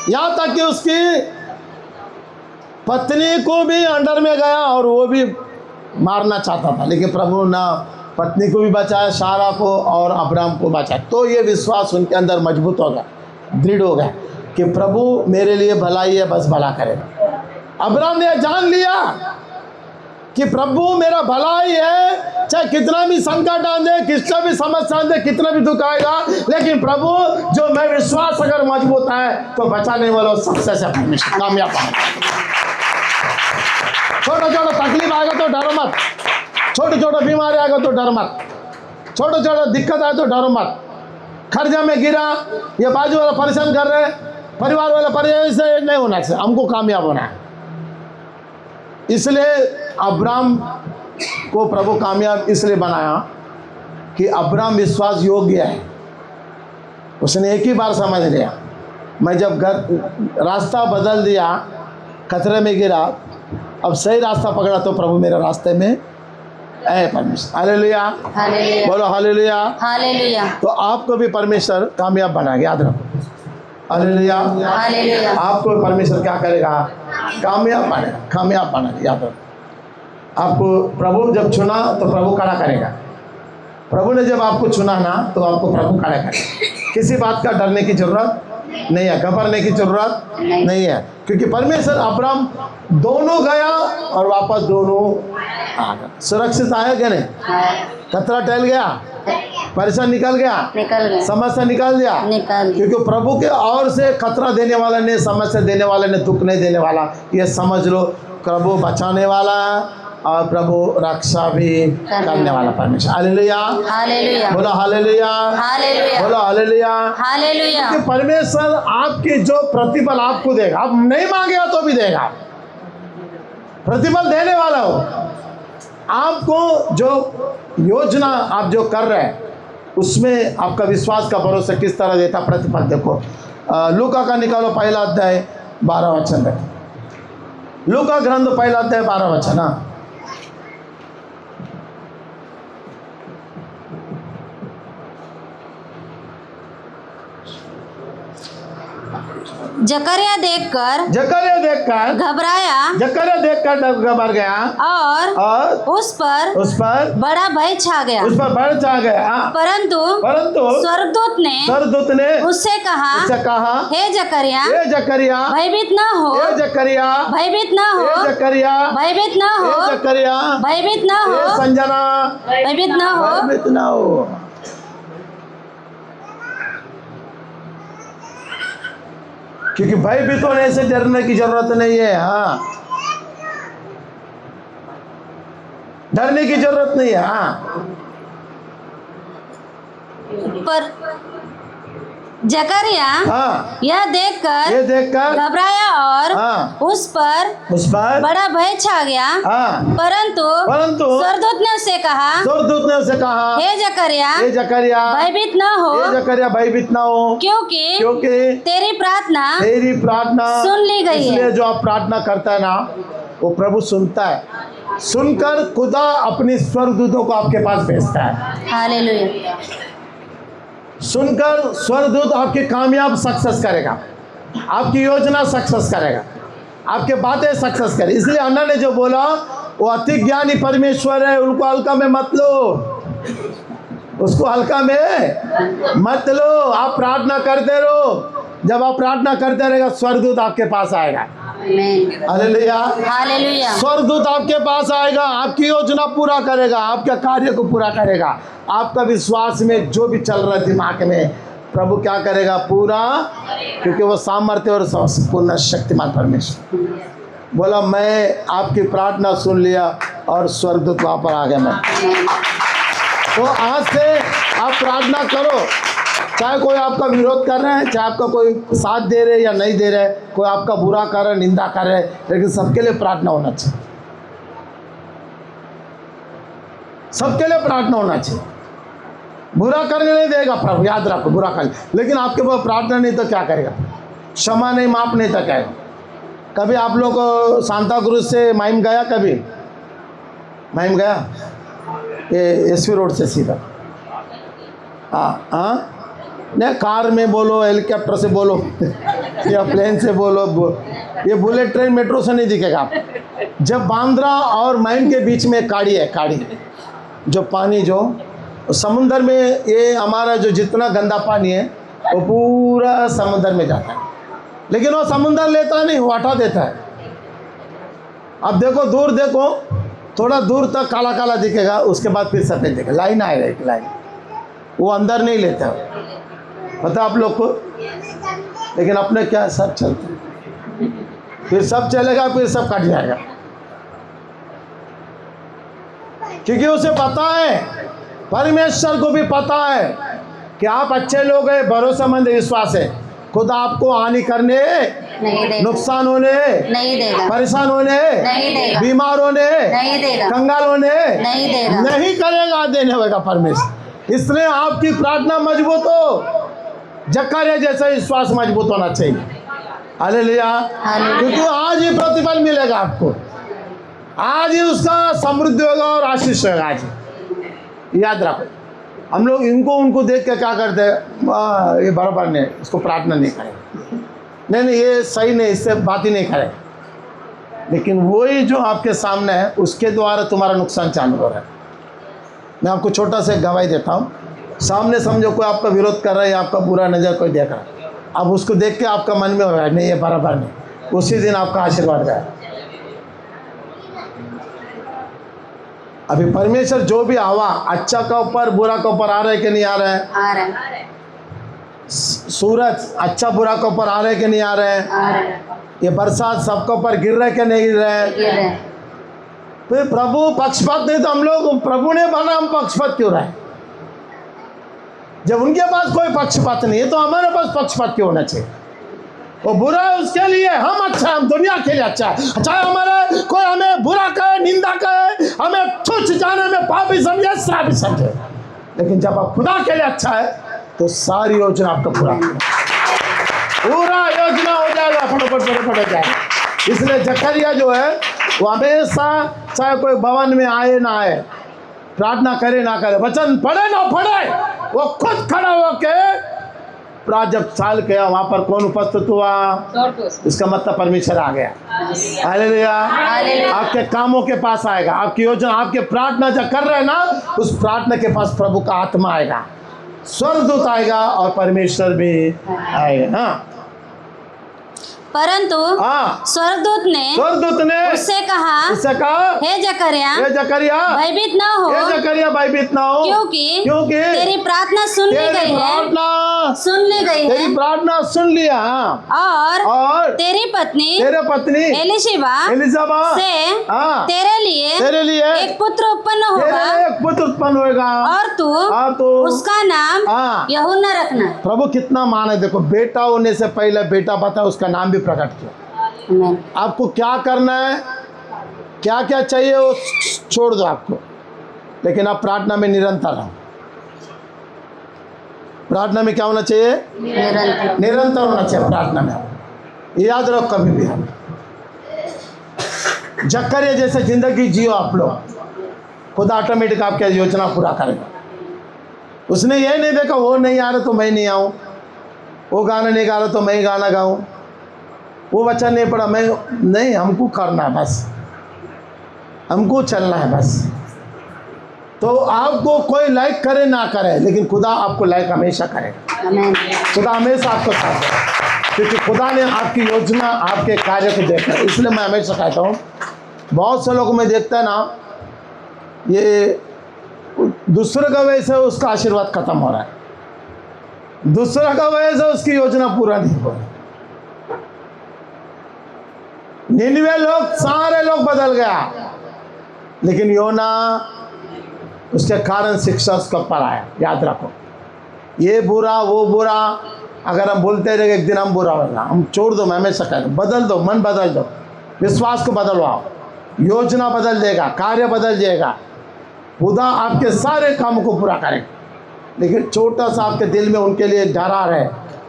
यहाँ तक कि उसकी पत्नी को भी अंडर में गया और वो भी मारना चाहता था, लेकिन प्रभु ने पत्नी को भी बचाया, सारा को और अब्राम को बचाया। तो ये विश्वास उनके अंदर मजबूत हो गया, दृढ़ हो गया कि प्रभु मेरे लिए भलाई है, बस भला करेगा। अब्राम ने जान लिया कि प्रभु मेरा भलाई है, चाहे कितना भी संकट आए, कितना भी समस्या आए, कितना भी दुख आएगा, लेकिन प्रभु जो मैं विश्वास अगर मजबूत है तो बचाने वाला सबसे से कामयाब है। छोटा छोटा तकलीफ आएगा तो डरो मत, छोटे छोटे बीमारी आएगा तो डर मत, छोटे छोटे दिक्कत आए तो डरो मत। खर्चा में गिरा, ये बाजू वाला परेशान कर रहे, परिवार वाला परेशान से नहीं होना चाहिए, हमको कामयाब होना है। इसलिए अब्राम को प्रभु कामयाब इसलिए बनाया कि अब्राम विश्वास योग्य है। उसने एक ही बार समझ लिया, मैं जब रास्ता बदल दिया, खतरे में गिरा, अब सही रास्ता पकड़ा तो प्रभु मेरे रास्ते में है परमेश्वर। हालेलुया, बोलो हालेलुया, हालेलुया। तो आपको भी परमेश्वर कामयाब बनाएगा, याद रखो। हालेलुया, आपको परमेश्वर क्या करेगा? कामयाब बनाएगा, कामयाब बनाएगा, याद रखो। आपको प्रभु जब चुना तो प्रभु खड़ा करेगा। प्रभु ने जब आपको चुना ना तो आपको प्रभु खड़ा करेगा। किसी बात का डरने की जरूरत नहीं है, घबराने की जरूरत नहीं है, क्योंकि परमेश्वर अब्राम दोनों गया और वापस दोनों आ गया। सुरक्षित आया क्या नहीं? खतरा टल गया, परेशान निकल गया, समस्या निकाल दिया, क्योंकि प्रभु के और से खतरा देने वाला ने, समस्या देने वाले ने, दुख नहीं देने वाला। ये समझ लो, प्रभु बचाने वाला है और प्रभु रक्षा भी करने वाला परमेश्वर। हालेलुया, हालेलुया, बोलो हालेलुया, हालेलुया, बोलो हालेलुया, हालेलुया। क्योंकि परमेश्वर आपकी जो प्रतिफल आपको देगा, आप नहीं मांगेगा तो भी देगा, प्रतिफल देने वाला हो। आपको जो योजना आप जो कर रहे हैं उसमें आपका विश्वास का भरोसा किस तरह देता प्रतिफल देखो। लूका का निकालो पहला अध्याय 12 वचन तक। लूका ग्रंथ पहला अध्याय 12 वचन। हाँ, जकरिया देखकर घबराया, घबर गया और उस पर बड़ा भय छा गया, परंतु स्वर्गदूत ने उससे कहा, हे जकरिया, भयभीत न हो, भयभीत न हो, भयभीत न हो, भयभीत न हो, संजना, भयभीत न हो, भयभीत न हो। क्योंकि भयभीत होने से डरने की जरूरत नहीं है। हाँ, डरने की जरूरत नहीं है। हाँ, पर जकरिया यह देखकर घबराया और उस पर बड़ा भय छा गया, परंतु स्वर्गदूत ने उसे कहा, हे जकरिया, भयभीत न हो, क्योंकि तेरी प्रार्थना सुन ली गई है। इसलिए जो आप प्रार्थना करता है ना, वो प्रभु सुनता है। सुनकर खुदा अपनी स्वर्गदूतों को आपके पास भेजता है। हालेलुया। सुनकर स्वर्गदूत आपकी कामयाब सक्सेस करेगा, आपकी योजना सक्सेस करेगा, आपके बातें सक्सेस करेगी। इसलिए अन्ना ने जो बोला, वो अति ज्ञानी परमेश्वर है, उनको हल्का में मत लो, उसको हल्का में मत लो। आप प्रार्थना करते रहो, जब आप प्रार्थना करते रहेगा स्वर्गदूत आपके पास आएगा। Hallelujah, hallelujah. स्वर्गदूत आपके पास आएगा, आपकी योजना पूरा करेगा, आपके कार्य को पूरा करेगा। आपका विश्वास में जो भी चल रहा है दिमाग में, प्रभु क्या करेगा? पूरा, क्योंकि वो सामर्थ्य और पूर्ण शक्तिमान परमेश्वर। बोला, मैं आपकी प्रार्थना सुन लिया और स्वर्गदूत वहाँ पर आ गया। मैं तो आज से आप प्रार्थना करो, चाहे कोई आपका विरोध कर रहा है, चाहे आपका कोई साथ दे रहे या नहीं दे रहे, कोई आपका बुरा कर रहा है, निंदा कर रहे, लेकिन सबके लिए प्रार्थना होना चाहिए, सबके लिए प्रार्थना होना चाहिए। बुरा करने नहीं देगा प्रभु, याद रखो, बुरा कर, लेकिन आपके पास प्रार्थना नहीं तो क्या करेगा? क्षमा नहीं, माफ नहीं तो क्या? कभी आप लोग सांता क्रूज से माइम गया? कभी माइम गया? ये एसवी रोड से सीधा। हाँ, नहीं, कार में बोलो, हेलीकॉप्टर से बोलो या प्लेन से बोलो, ये बुलेट ट्रेन मेट्रो से नहीं दिखेगा। जब बांद्रा और माइन के बीच में काड़ी है, काड़ी जो पानी जो समुंदर में, ये हमारा जो जितना गंदा पानी है वो पूरा समुंदर में जाता है, लेकिन वो समुंदर लेता नहीं, वो हटा देता है। अब देखो, दूर देखो, थोड़ा दूर तक काला काला दिखेगा, उसके बाद फिर सफ़ेद दिखेगा, लाइन आएगा, एक लाइन, वो अंदर नहीं लेता, पता आप लोग को। लेकिन अपने क्या सब चलता है, फिर सब चलेगा, फिर सब कट जाएगा, क्योंकि उसे पता है, परमेश्वर को भी पता है कि आप अच्छे लोग हैं, भरोसेमंद विश्वास है, खुद आपको हानि करने नहीं देगा, नुकसान होने नहीं देगा, परेशान होने नहीं देगा, बीमार होने नहीं देगा, कंगाल होने नहीं देगा, नहीं करेगा, देने होगा परमेश्वर। इसलिए आपकी प्रार्थना मजबूत हो, जकरिया जैसा विश्वास मजबूत होना चाहिए। हालेलुया, क्योंकि आज ही प्रतिफल मिलेगा आपको, आज ही उसका समृद्धि होगा और आशीष होगा। आज याद रखो, हम लोग इनको उनको देख के क्या करते हैं, ये बराबर नहीं, इसको प्रार्थना नहीं करें, नहीं ये सही नहीं, इससे बात ही नहीं करें। लेकिन वही जो आपके सामने है, उसके द्वारा तुम्हारा नुकसान चालू हो रहा है। मैं आपको छोटा सा गवाही देता हूँ। सामने समझो कोई आपका विरोध कर रहा है या आपका बुरा नज़र कोई देख रहा है, अब उसको देख के आपका मन में हो रहा है नहीं ये बराबर नहीं, उसी दिन आपका आशीर्वाद गया। अभी परमेश्वर जो भी हवा अच्छा का ऊपर बुरा का ऊपर आ रहा है कि नहीं आ रहा है? आ रहा है। सूरज अच्छा बुरा के ऊपर आ रहे कि नहीं आ रहे हैं? आ रहा है। ये बरसात सबके ऊपर गिर रहे कि नहीं गिर रहे हैं? गिर रहा है। फिर प्रभु पक्षपात नहीं, तो हम लोग प्रभु ने बना, हम पक्षपात क्यों रहे? जब उनके पास कोई पक्षपात नहीं है तो हमारे पास पक्षपात क्यों होना चाहिए? वो बुरा है उसके लिए, हम अच्छा है, हम दुनिया के लिए अच्छा है। चाहे हमारे कोई हमें बुरा कहे, निंदा कहे, हमें तुच्छ जाने में पापी समझे, श्राप भी समझे, लेकिन जब आप खुदा के लिए अच्छा है तो सारी योजना आपका पूरा योजना हो जाएगा, फटाफट हो जाएगा। इसलिए जकरिया जो है वो हमेशा, चाहे कोई भवन में आए ना आए, प्रार्थना करे ना करे, वचन पढ़े ना पढ़े, वो खुद खड़ा होके जब साल गया वहां पर कौन उपस्थित हुआ? इसका मतलब परमेश्वर आ गया। हालेलुया। आपके कामों के पास आएगा, आपकी योजना, आपके प्रार्थना जब कर रहे हैं ना, उस प्रार्थना के पास प्रभु का आत्मा आएगा, स्वर्गदूत आएगा और परमेश्वर भी आएगा। हाँ, परंतु स्वर्गदूत ने उससे कहा, हे जकरिया भयभीत न हो, भयभीत न हो, क्योंकि तेरी प्रार्थना सुन ली गई है, तेरी प्रार्थना सुन लिया। और तेरी पत्नी एलिशिबा से तेरे लिए एक पुत्र उत्पन्न होगा, और तू उसका नाम यूहन्ना रखना। प्रभु कितना मान है, देखो, बेटा होने से पहले बेटा बता, उसका नाम भी प्रकट किया। आपको क्या करना है, क्या क्या चाहिए वो छोड़ दो आपको, लेकिन आप प्रार्थना में निरंतर रहो। प्रार्थना में क्या होना चाहिए? निरंतर होना चाहिए प्रार्थना में। याद रखो, कभी भी हम जकरिया जैसे जिंदगी जियो आप लोग, खुद ऑटोमेटिक आपकी योजना पूरा करेगा। उसने ये नहीं देखा वो नहीं आ रहा तो मैं नहीं आऊँ, वो गाना नहीं गा रहा तो मैं ही गाना गाऊँ, वो वचन नहीं पढ़ा मैं नहीं, हमको करना है बस, हमको चलना है बस। तो आपको कोई लाइक करे ना करे, लेकिन खुदा आपको लाइक हमेशा करेगा। खुदा हमेशा आपको साथ देगा, क्योंकि खुदा ने आपकी योजना, आपके कार्य को देखा। इसलिए मैं हमेशा कहता हूँ, बहुत से लोगों में देखता है ना, ये दूसरे का वजह से उसका आशीर्वाद खत्म हो रहा है, दूसरा का वजह से उसकी योजना पूरा नहीं हो रही। निन्वे लोग, सारे लोग बदल गया, लेकिन योना, उसके कारण शिक्षा उसका पर आया। याद रखो, ये बुरा वो बुरा, अगर हम बोलते रहे एक दिन हम बुरा होगा, हम छोड़ दो। मैं हमेशा कहता हूं, बदल दो, मन बदल दो, विश्वास को बदलवाओ, योजना बदल देगा, कार्य बदल जाएगा, खुदा आपके सारे कामों को पूरा करेगा। लेकिन छोटा सा आपके दिल में उनके लिए डरा रहे,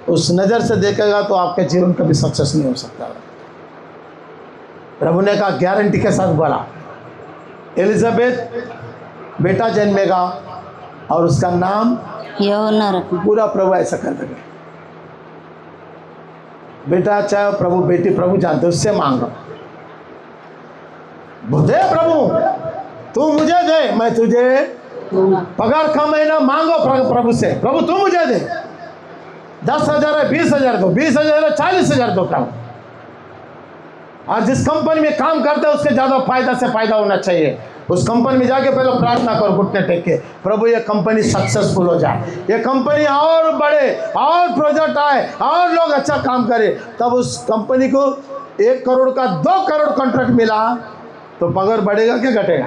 उस नज़र से देखेगा तो आपके जीवन कभी सक्सेस नहीं हो सकता। प्रभु ने कहा, गारंटी के साथ बोला, एलिजाबेथ बेटा जन्मेगा और उसका नाम यहो न रखना। पूरा प्रभु ऐसा कर देगा। बेटा चाहे प्रभु, बेटी प्रभु जानते, उससे मांगो। दे प्रभु, तू मुझे दे, मैं तुझे पगार कम है ना, मांगो प्रभु से, प्रभु तू मुझे दे। 10,000 है, 20,000 दो, 20,000 है, 40,000 दो प्रभु। और जिस कंपनी में काम करते हैं उसके ज्यादा फायदा से फायदा होना चाहिए। उस कंपनी में जाके पहले प्रार्थना करो घुटने टेक के, प्रभु ये कंपनी सक्सेसफुल हो जाए, ये कंपनी और बढ़े, और प्रोजेक्ट आए, और लोग अच्छा काम करे। तब उस कंपनी को 1 करोड़ का 2 करोड़ कॉन्ट्रैक्ट मिला तो पगार बढ़ेगा क्या घटेगा?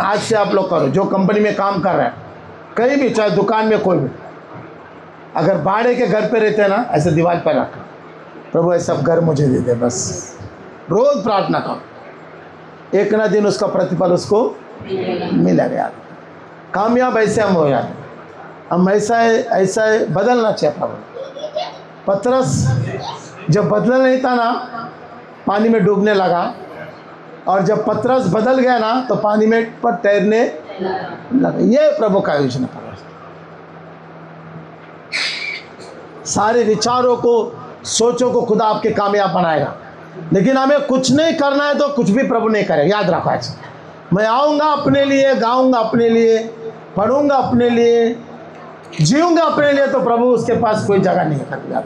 आज से आप लोग करो, जो कंपनी में काम कर रहे हैं, कहीं भी, चाहे दुकान में, कोई भी, अगर भाड़े के घर पे रहते हैं ना, ऐसे दीवार पर रखो, प्रभु ये सब घर मुझे दे दे। बस रोज प्रार्थना करो, एक ना दिन उसका प्रतिफल उसको मिलेगा। कामयाब ऐसे हम हो जाते, हम ऐसा बदलना चाहिए। प्रभु पतरस जब बदला नहीं था ना, पानी में डूबने लगा, और जब पतरस बदल गया ना तो पानी में पर तैरने लगा। ये प्रभु का योजना है। सारे विचारों को, सोचों को खुदा आपके कामयाब बनाएगा, लेकिन हमें कुछ नहीं करना है तो कुछ भी प्रभु नहीं करेगा। याद रखो ऐसा, मैं आऊँगा अपने लिए, गाऊँगा अपने लिए, पढ़ूँगा अपने लिए, जीऊँगा अपने लिए, तो प्रभु उसके पास कोई जगह नहीं है।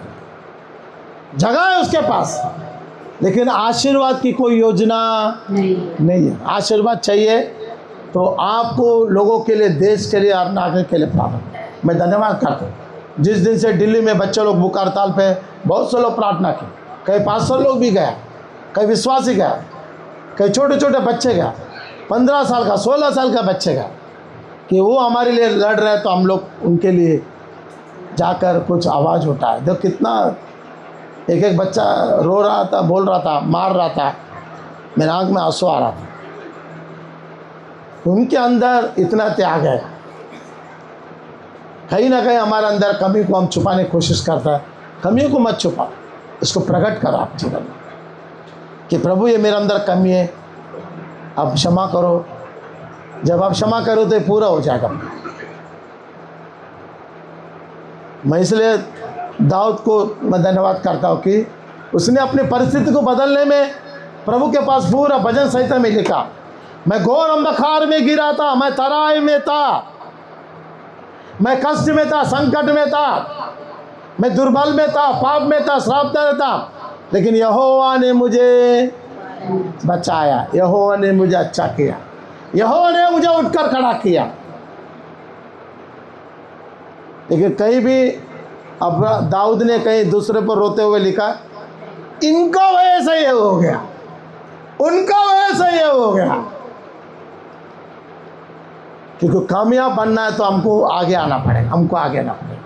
जगह है उसके पास, लेकिन आशीर्वाद की कोई योजना नहीं है। आशीर्वाद चाहिए तो आपको लोगों के लिए, देश के लिए और नागरिक के लिए प्रार्थना। मैं धन्यवाद करता हूँ, जिस दिन से दिल्ली में बच्चे लोग भूख हड़ताल पे, बहुत से लोग प्रार्थना की, कई 500 लोग भी गए, कई विश्वासी गए, कई छोटे छोटे बच्चे गए, 15 साल का, 16 साल का बच्चे गए, कि वो हमारे लिए लड़ रहे हैं तो हम लोग उनके लिए जाकर कुछ आवाज़ उठाए। देखो कितना, एक बच्चा रो रहा था, बोल रहा था, मार रहा था, मेरे आँख में आंसू आ रहा था। उनके अंदर इतना त्याग है। कहीं ना कहीं हमारे अंदर कमी को हम छुपाने की कोशिश करता है। कमियों को मत छुपा, इसको प्रकट करो आप जीवन में कि प्रभु ये मेरे अंदर कमी है, आप क्षमा करो। जब आप क्षमा करो तो ये पूरा हो जाएगा। मैं इसलिए दाऊद को मैं धन्यवाद करता हूँ कि उसने अपनी परिस्थिति को बदलने में प्रभु के पास पूरा भजन संहिता में लिखा, मैं घोर अंधकार में गिरा था, मैं तराई में था, मैं कष्ट में था, संकट में था, मैं दुर्बल में था, पाप में था, श्राप में था, लेकिन यहोवा ने मुझे बचाया, यहोवा ने मुझे अच्छा किया, यहोवा ने मुझे उठकर खड़ा किया। लेकिन कहीं भी अब दाऊद ने कहीं दूसरे पर रोते हुए लिखा, इनका वजह से ये हो गया, उनका वजह से ये हो गया। क्योंकि कामयाब बनना है तो हमको आगे आना पड़ेगा, हमको आगे आना पड़ेगा।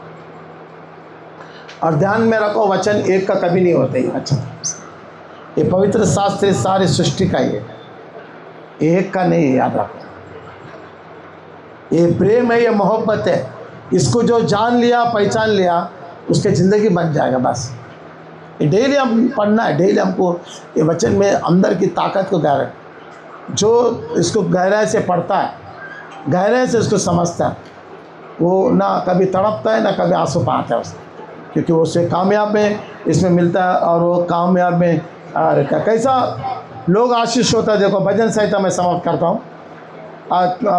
और ध्यान में रखो, वचन एक का कभी नहीं होता। ये वचन, ये पवित्र शास्त्र सारी सृष्टि का ही है, एक का नहीं है। याद रखो, ये प्रेम है, ये मोहब्बत है। इसको जो जान लिया, पहचान लिया, उसकी ज़िंदगी बन जाएगा। बस ये डेली हम पढ़ना है, डेली हमको ये वचन में अंदर की ताकत को गहरा, जो इसको गहराई से पढ़ता है, गहराई से इसको समझता है, वो ना कभी तड़पता है ना कभी आंसू पाता है उसको, क्योंकि वो उसे कामयाब में इसमें मिलता है। और वो कामयाब में कैसा लोग आशीष होता है। देखो भजन संहिता मैं समाप्त करता हूँ।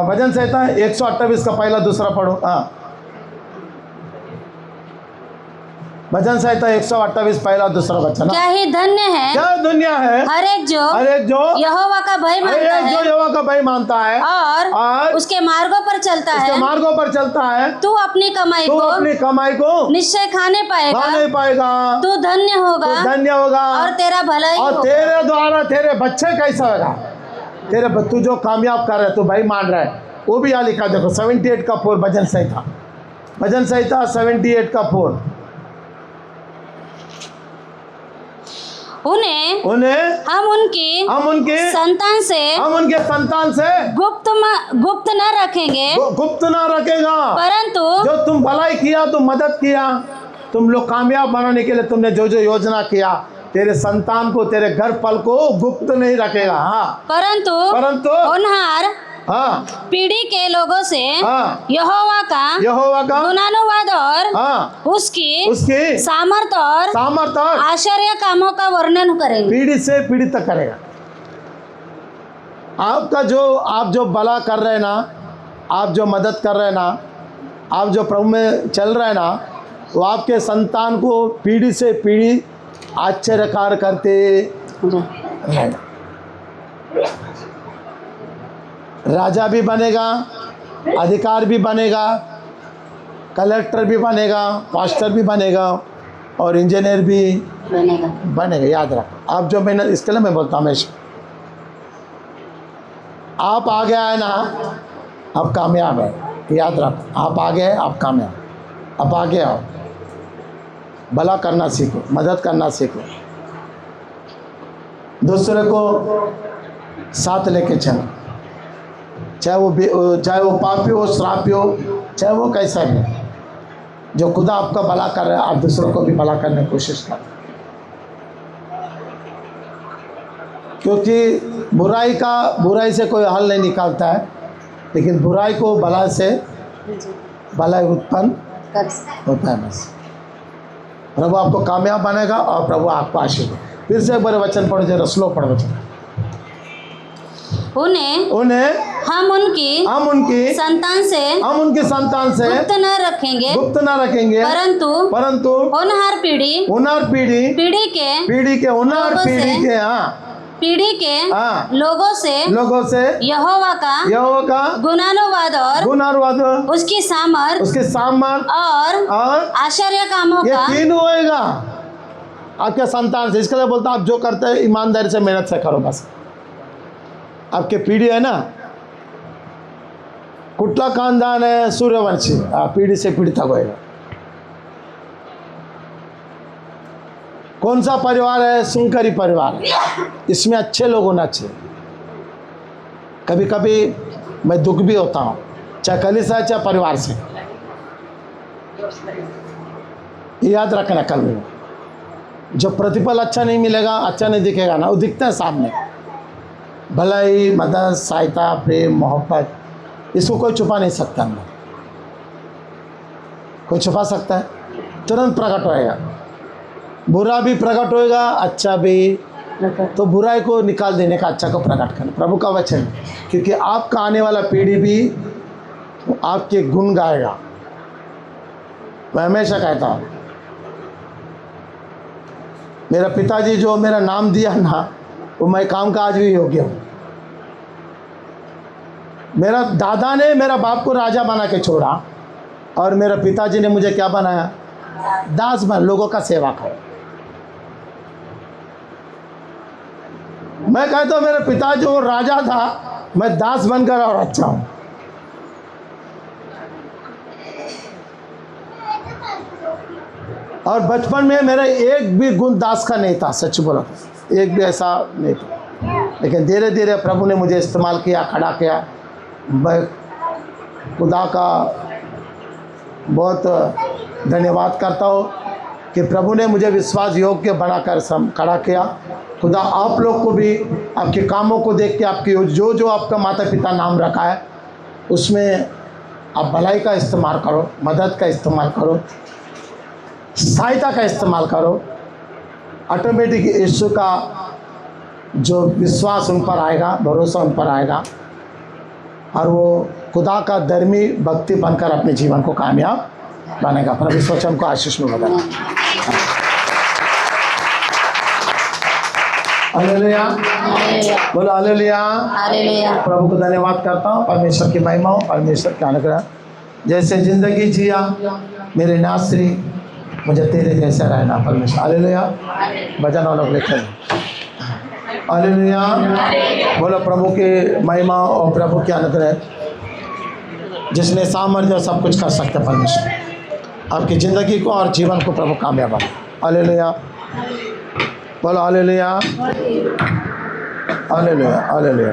भजन संहिता 128 का पहला दूसरा पढ़ो। हाँ, भजन संहिता 128 पहला दूसरा वचन। क्या ही धन्य है, क्या दुनिया है, हर एक जो यहोवा का भय मानता है, जो यहोवा का भय मानता है और उसके मार्गों पर चलता है, उसके मार्गों पर चलता है। तू अपनी कमाई को निश्चय खाने पाएगा, तू धन्य होगा और तेरा भलाई और तेरे द्वारा तेरे बच्चे कैसा होगा। तेरे तू जो कामयाब कर रहे, तू भाई मान रहा है, वो भी यहाँ लिखा। देखो 78 का 4 भजन संहिता, भजन संहिता 78 का 4। उन्हें हम उनके संतान से गुप्त न रखेंगे, गुप्त न रखेगा, परंतु जो तुम भलाई किया, तुम मदद किया, तुम लोग कामयाब बनाने के लिए तुमने जो जो योजना किया, तेरे संतान को, तेरे घर पल को गुप्त नहीं रखेगा। हाँ, परंतु होनहार पीढ़ी के लोगों से यहोवा का गुणानुवाद और उसकी सामर्थ और आश्चर्य कामों का वर्णन करेंगे। पीढ़ी से पीढ़ी तक करेगा। आपका आप जो भला कर रहे हैं ना, आप जो मदद कर रहे हैं ना, आप जो प्रभु में चल रहे हैं ना, वो आपके संतान को पीढ़ी से पीढ़ी आश्चर्य कार्य करते रहेगा। राजा भी बनेगा, अधिकार भी बनेगा, कलेक्टर भी बनेगा, पास्टर भी बनेगा और इंजीनियर भी बनेगा। याद रखो, आप जो मेहनत, इसके लिए मैं बोलता हूँ हमेशा, आप आगे आए ना, आप कामयाब है। याद रखो, आप आगे हैं, आप कामयाब। आप आगे आओ, भला करना सीखो, मदद करना सीखो, दूसरे को साथ लेके चलो, चाहे वो पापी हो, श्रापी हो, चाहे वो कैसा भी। जो खुदा आपका भला कर रहा है, आप दूसरों को भी भला करने की कोशिश करें, क्योंकि बुराई से कोई हल नहीं निकालता है, लेकिन बुराई को भला से भलाई उत्पन्न होता है। बस प्रभु आपको कामयाब बनेगा और प्रभु आपको आशीष दे। फिर से एक बार वचन पढ़ो, जरा स्लो पढ़ो वचन। उन्हें हम उनकी संतान से गुप्त न रखेंगे, परंतु होनहार पीढ़ी के लोगों से यहोवा का गुणानुवाद और उसकी सामर्थ और आश्चर्य कामों का, ये तीन होएगा आपके संतान से। इसके लिए बोलता हूं, आप जो करते हैं ईमानदारी से, मेहनत से करो। बस आपके पीढ़ी है ना, कुटला खानदान है, सूर्यवंशी, पीढ़ी से पीढ़ी तक होएगा। कौन सा परिवार है? सुनकरी परिवार है। इसमें अच्छे लोग होना चाहिए। कभी कभी मैं दुख भी होता हूँ, चाहे कलीसिया चाहे परिवार से। याद रखना, कल में जो प्रतिफल अच्छा नहीं मिलेगा, अच्छा नहीं दिखेगा ना, वो दिखता है सामने। भलाई, मदद, सहायता, प्रेम, मोहब्बत, इसको कोई छुपा नहीं सकता। अंदर कोई छुपा सकता है? तुरंत प्रकट होएगा। बुरा भी प्रकट होएगा, अच्छा भी। तो बुराई को निकाल देने का, अच्छा को प्रकट करना, प्रभु का वचन। क्योंकि आपका आने वाला पीढ़ी भी आपके गुण गाएगा। मैं हमेशा कहता हूँ, मेरा पिताजी जो मेरा नाम दिया ना, वो मैं काम का आज भी योग्य हूँ। मेरा दादा ने मेरा बाप को राजा बना के छोड़ा, और मेरा पिताजी ने मुझे क्या बनाया? दास बन, लोगों का सेवा करो। मैं कहता हूँ, मेरा पिताजी वो राजा था, मैं दास बनकर और अच्छा हूँ। और बचपन में मेरा एक भी गुण दास का नहीं था, सच बोला, एक भी ऐसा नहीं था। लेकिन धीरे धीरे प्रभु ने मुझे इस्तेमाल किया, खड़ा किया। मैं खुदा का बहुत धन्यवाद करता हूँ कि प्रभु ने मुझे विश्वास योग्य बनाकर खड़ा किया। खुदा आप लोग को भी आपके कामों को देख के, आपकी जो आपका माता पिता नाम रखा है, उसमें आप भलाई का इस्तेमाल करो, मदद का इस्तेमाल करो, सहायता का इस्तेमाल करो। ऑटोमेटिक यीशु का जो विश्वास उन पर आएगा, भरोसा उन पर आएगा, और वो खुदा का धर्मी भक्ति बनकर अपने जीवन को कामयाब बनेगा। प्रभु इस वचन को आशीष में बदला। हालेलुया, बोलो हालेलुया। प्रभु को धन्यवाद करता हूँ, परमेश्वर की महिमा हो, परमेश्वर का अनुग्रह। जैसे जिंदगी जिया मेरे नासरी, मुझे तेरे जैसा रहना परमेश्वर। हालेलुया। भजन वालों लिखे, हालेलुया। बोलो प्रभु की महिमा और प्रभु के अनुग्रह, जिसने सामर्थ्य और सब कुछ कर सकता है, परमेश्वर आपकी ज़िंदगी को और जीवन को प्रभु कामयाब बना। हालेलुया, बोलो हालेलुया, हालेलुया, हालेलुया।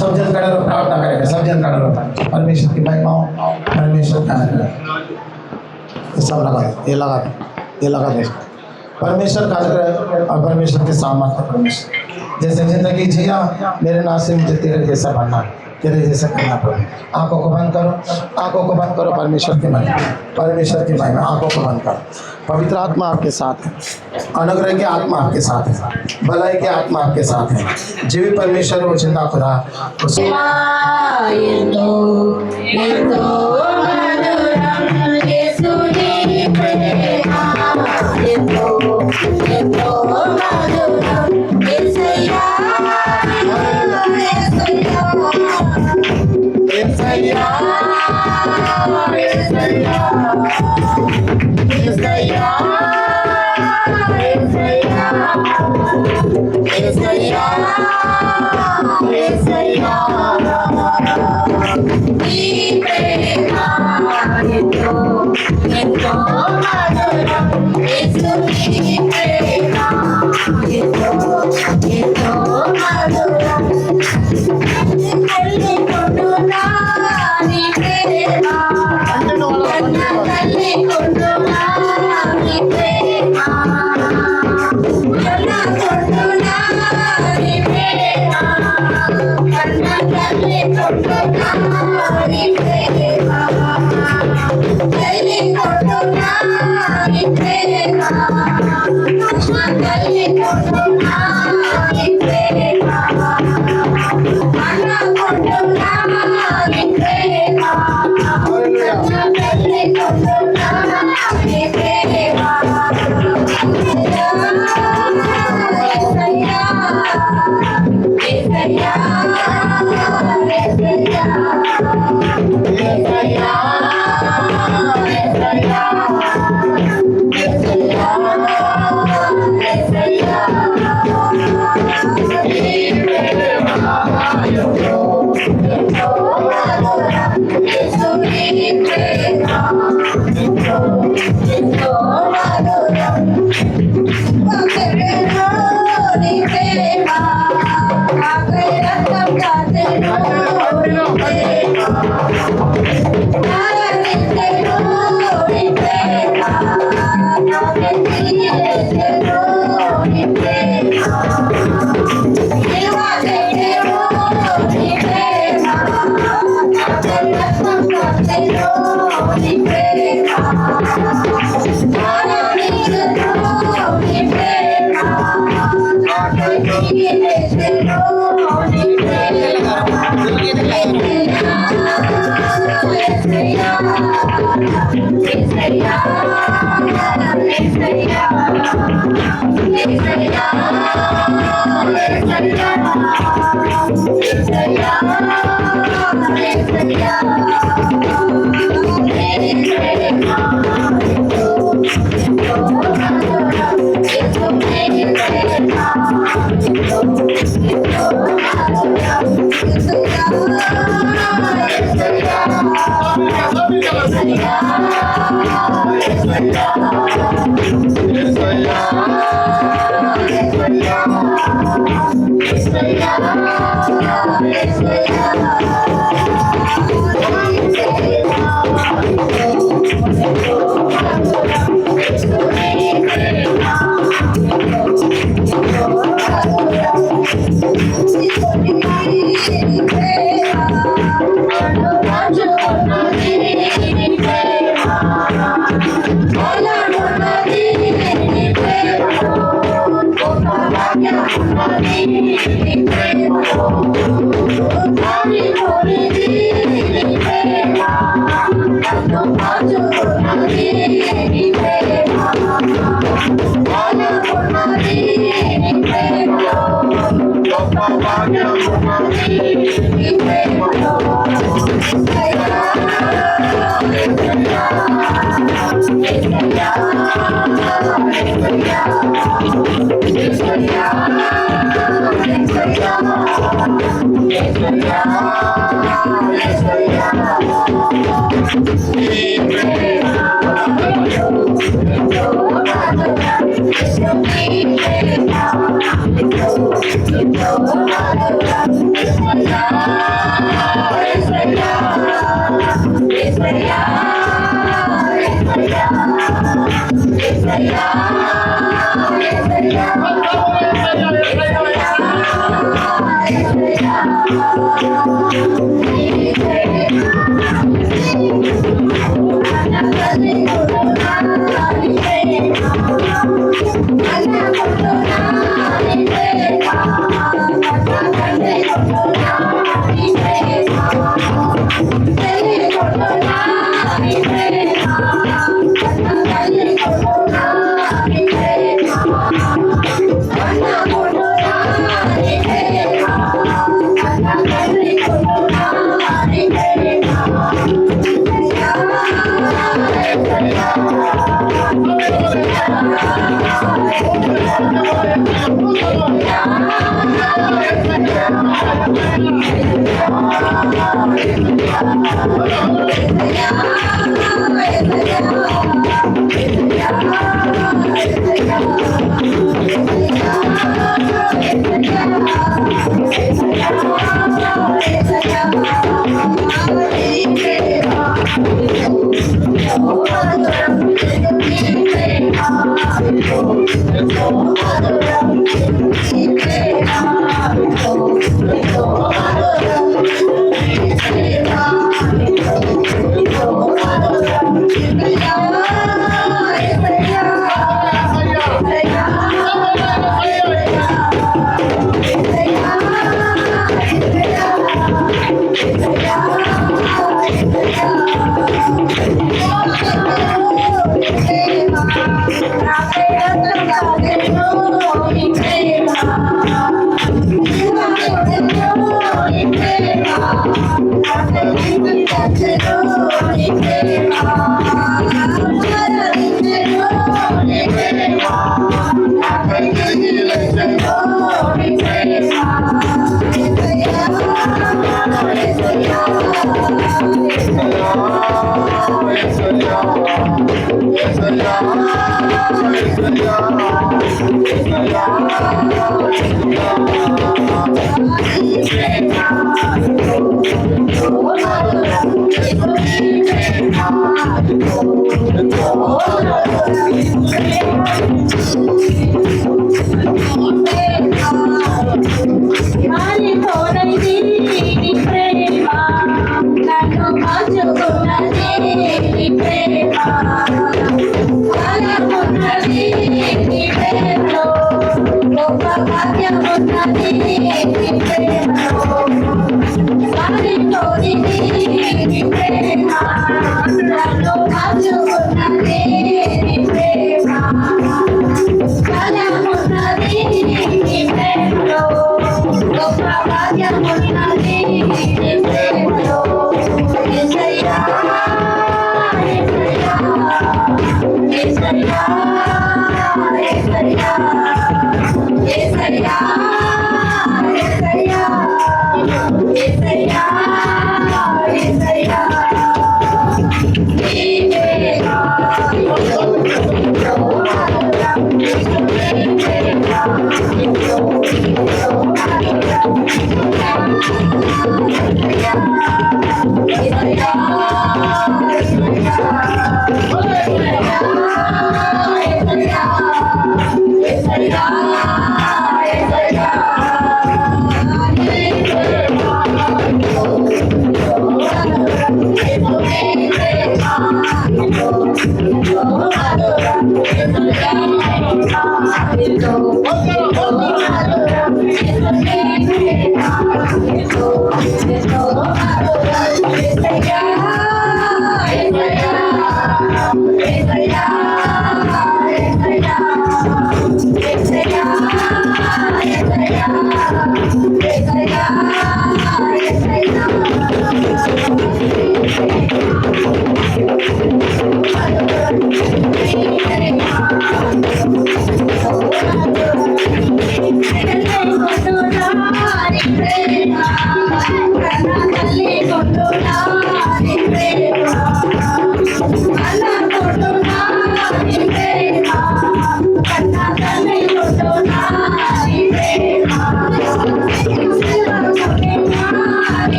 सब जन खड़े रहो, प्रार्थना करेंगे, सब जन खड़े रहो, परमेश्वर की महिमा हो, परमेश्वर का अनुग्रह। ये सब लगा दो, ये लगा दो, ये लगा दो। परमेश्वर का अनुग्रह और परमेश्वर के सामर्थ्य, परमेश्वर जैसे जिंदगी जिया मेरे नासिर मुझे तेरे जैसा बनना, तेरे जैसा करना पड़े। आंखों को बंद करो, आंखों को बंद करो, परमेश्वर की महिमा, परमेश्वर की महिमा। आंखों को बंद करो। पवित्र आत्मा आपके साथ है, अनुग्रह की आत्मा आपके साथ है, भलाई की आत्मा आपके साथ है। जीवित परमेश्वर वो जिंदा खुदा Yeah. Hare Krishna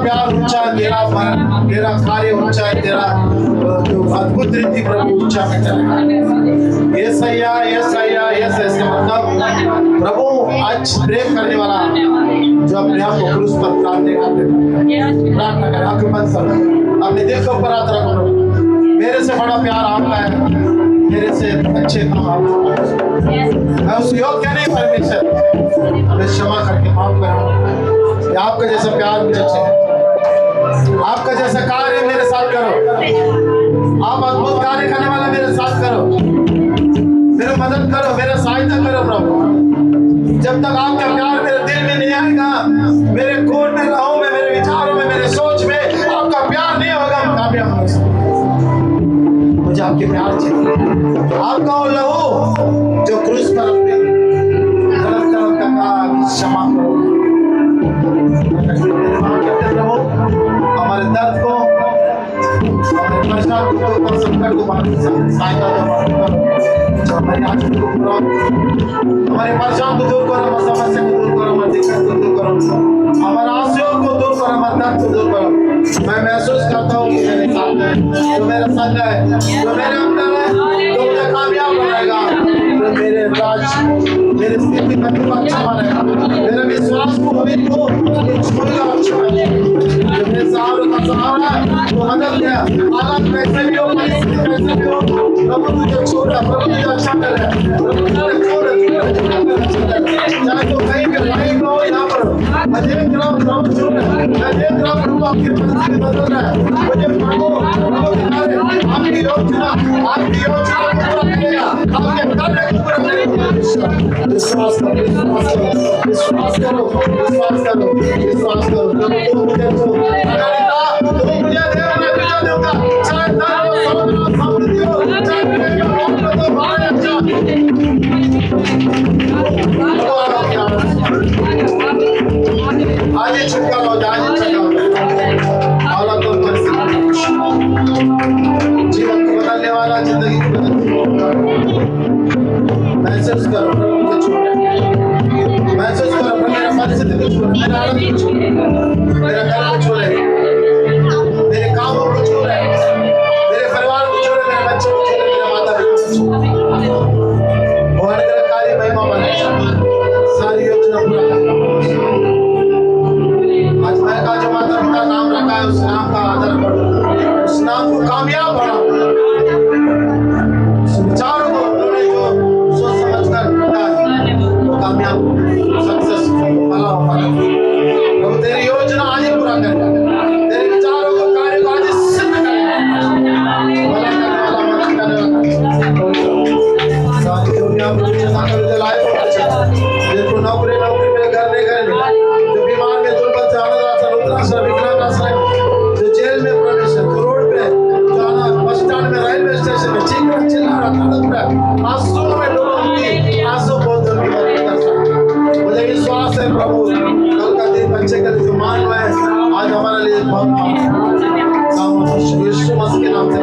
प्यार ऊंचा है, तेरा कार्य ऊंचा है, तेरा जो अद्भुत रीति प्रभु ऊंचा में चलेगा। ये सैया इसका मतलब प्रभु आज प्रेम करने वाला जो अपने आप को क्रूस पर प्रार्थना करे, आंखें बंद करो, अपने दिल के ऊपर हाथ रखो। मेरे से बड़ा प्यार आपका है, मेरे से अच्छे काम आपका। मैं उस योग्य नहीं परमेश्वर, हमें क्षमा करके माफ करो। आपका जैसा प्यार मुझे चाहिए, आपका जैसा कार्य मेरे साथ करो। आप अद्भुत कार्य करने वाला मेरे साथ करो, मेरी मदद करो, मेरा सहायता करो प्रभु। जब तक आपका प्यार मेरे दिल में नहीं आएगा, मेरे खून में, राहों में, मेरे विचारों में, मेरे सोच में आपका प्यार नहीं होगा, हम कामयाब हो सकते। मुझे आपके प्यार चाहिए, आपका वो लहू जो क्रूस पर अपने गलत का क्षमा करो। प्रभु हमारे दर्द को, हमारे परेशान को, संकट को सहायता दो। हमारी आंखों को पूरा, हमारे परेशान को दूर करो, हमारी समस्या को दूर करो, हमारी दिक्कत को दूर करो, हमारे आंसुओं को दूर करो, हमारे दर्द को दूर करो। मैं महसूस करता हूँ कि मेरे साथ है, जो मेरा साथ है, जो मेरे अंदर है, तो मुझे कामयाब बनाएगा। तो मेरे राज, मेरे स्थिति में भी अच्छा बनेगा, मेरे विश्वास को भी तो छूएगा अच्छा है। जो मेरे सहारे का सहारा है, वो मदद है, हालात कैसे भी हो, परिस्थिति कैसे भी हो, प्रभु तुझे छोड़ा, प्रभु तुझे अच्छा करे, प्रभु तुझे छोड़, चाहे तो कहीं भी लाइन हो यहाँ पर, मैं देख रहा हूँ प्रभु छोड़, मैं देख रहा हूँ प्रभु आपकी परिस्थिति बदल रहा है। मुझे प्रभु आपकी योजना पूरा करेगा, आपके कार्य को पूरा करेगा। विश्वास करो, विश्वास करो, विश्वास करो, विश्वास करो। प्रभु मुझे तो मुझे दूंगा, चाहे धन हो, समृद्धि हो, चाहे मेरे को भाई अच्छा। आज ही छुटकारा हो जाए, आज ही छुटकारा हो और तो जीवन को बदलने वाला, जिंदगी को बदलने महसूस करो प्रभु मुझे छोड़े, महसूस करो प्रभु मेरा परिस्थिति को छोड़े, मेरा हालत को छोड़े, मेरा घर को छोड़े, मेरे कामों को छोड़े, मेरे परिवार को छोड़े, मेरे बच्चों को छोड़े, मेरे माता पिता को छोड़े। भगवान तेरा कार्य महिमा बने, सारी योजना पूरा करना। आज मैं का जो माता पिता नाम रखा है, उस नाम का आदर करो, उस नाम को कामयाब बनाओ, विचारों को उन्होंने जो सोच समझ कर रखा है वो कामयाब सक्सेसफुल भला हो पाए। प्रभु तेरी योजना आज ही पूरा करेगा, तेरे विचारों को, कार्य को आज ही सिद्ध करेगा, भला करने वाला सारी दुनिया में चला कर दे लाए जिनको नौकरी मेरे घर नहीं करेगा, जो बीमार में दुर्बल से अनाथ रुद्राश्रम विकलांगाश्रम, जो जेल में प्रवेश, जो रोड पे, जो बस स्टैंड में, रेलवे स्टेशन में चीख चिल्ला रहा था, आंसुओं में डूबी, आंसू बहुत जल्दी बंद कर सकते। मुझे विश्वास है प्रभु कल का दिन, बच्चे का जो मान हुआ है, आज हमारे लिए बहुत यीशु मसीह के नाम से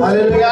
हालेलुया।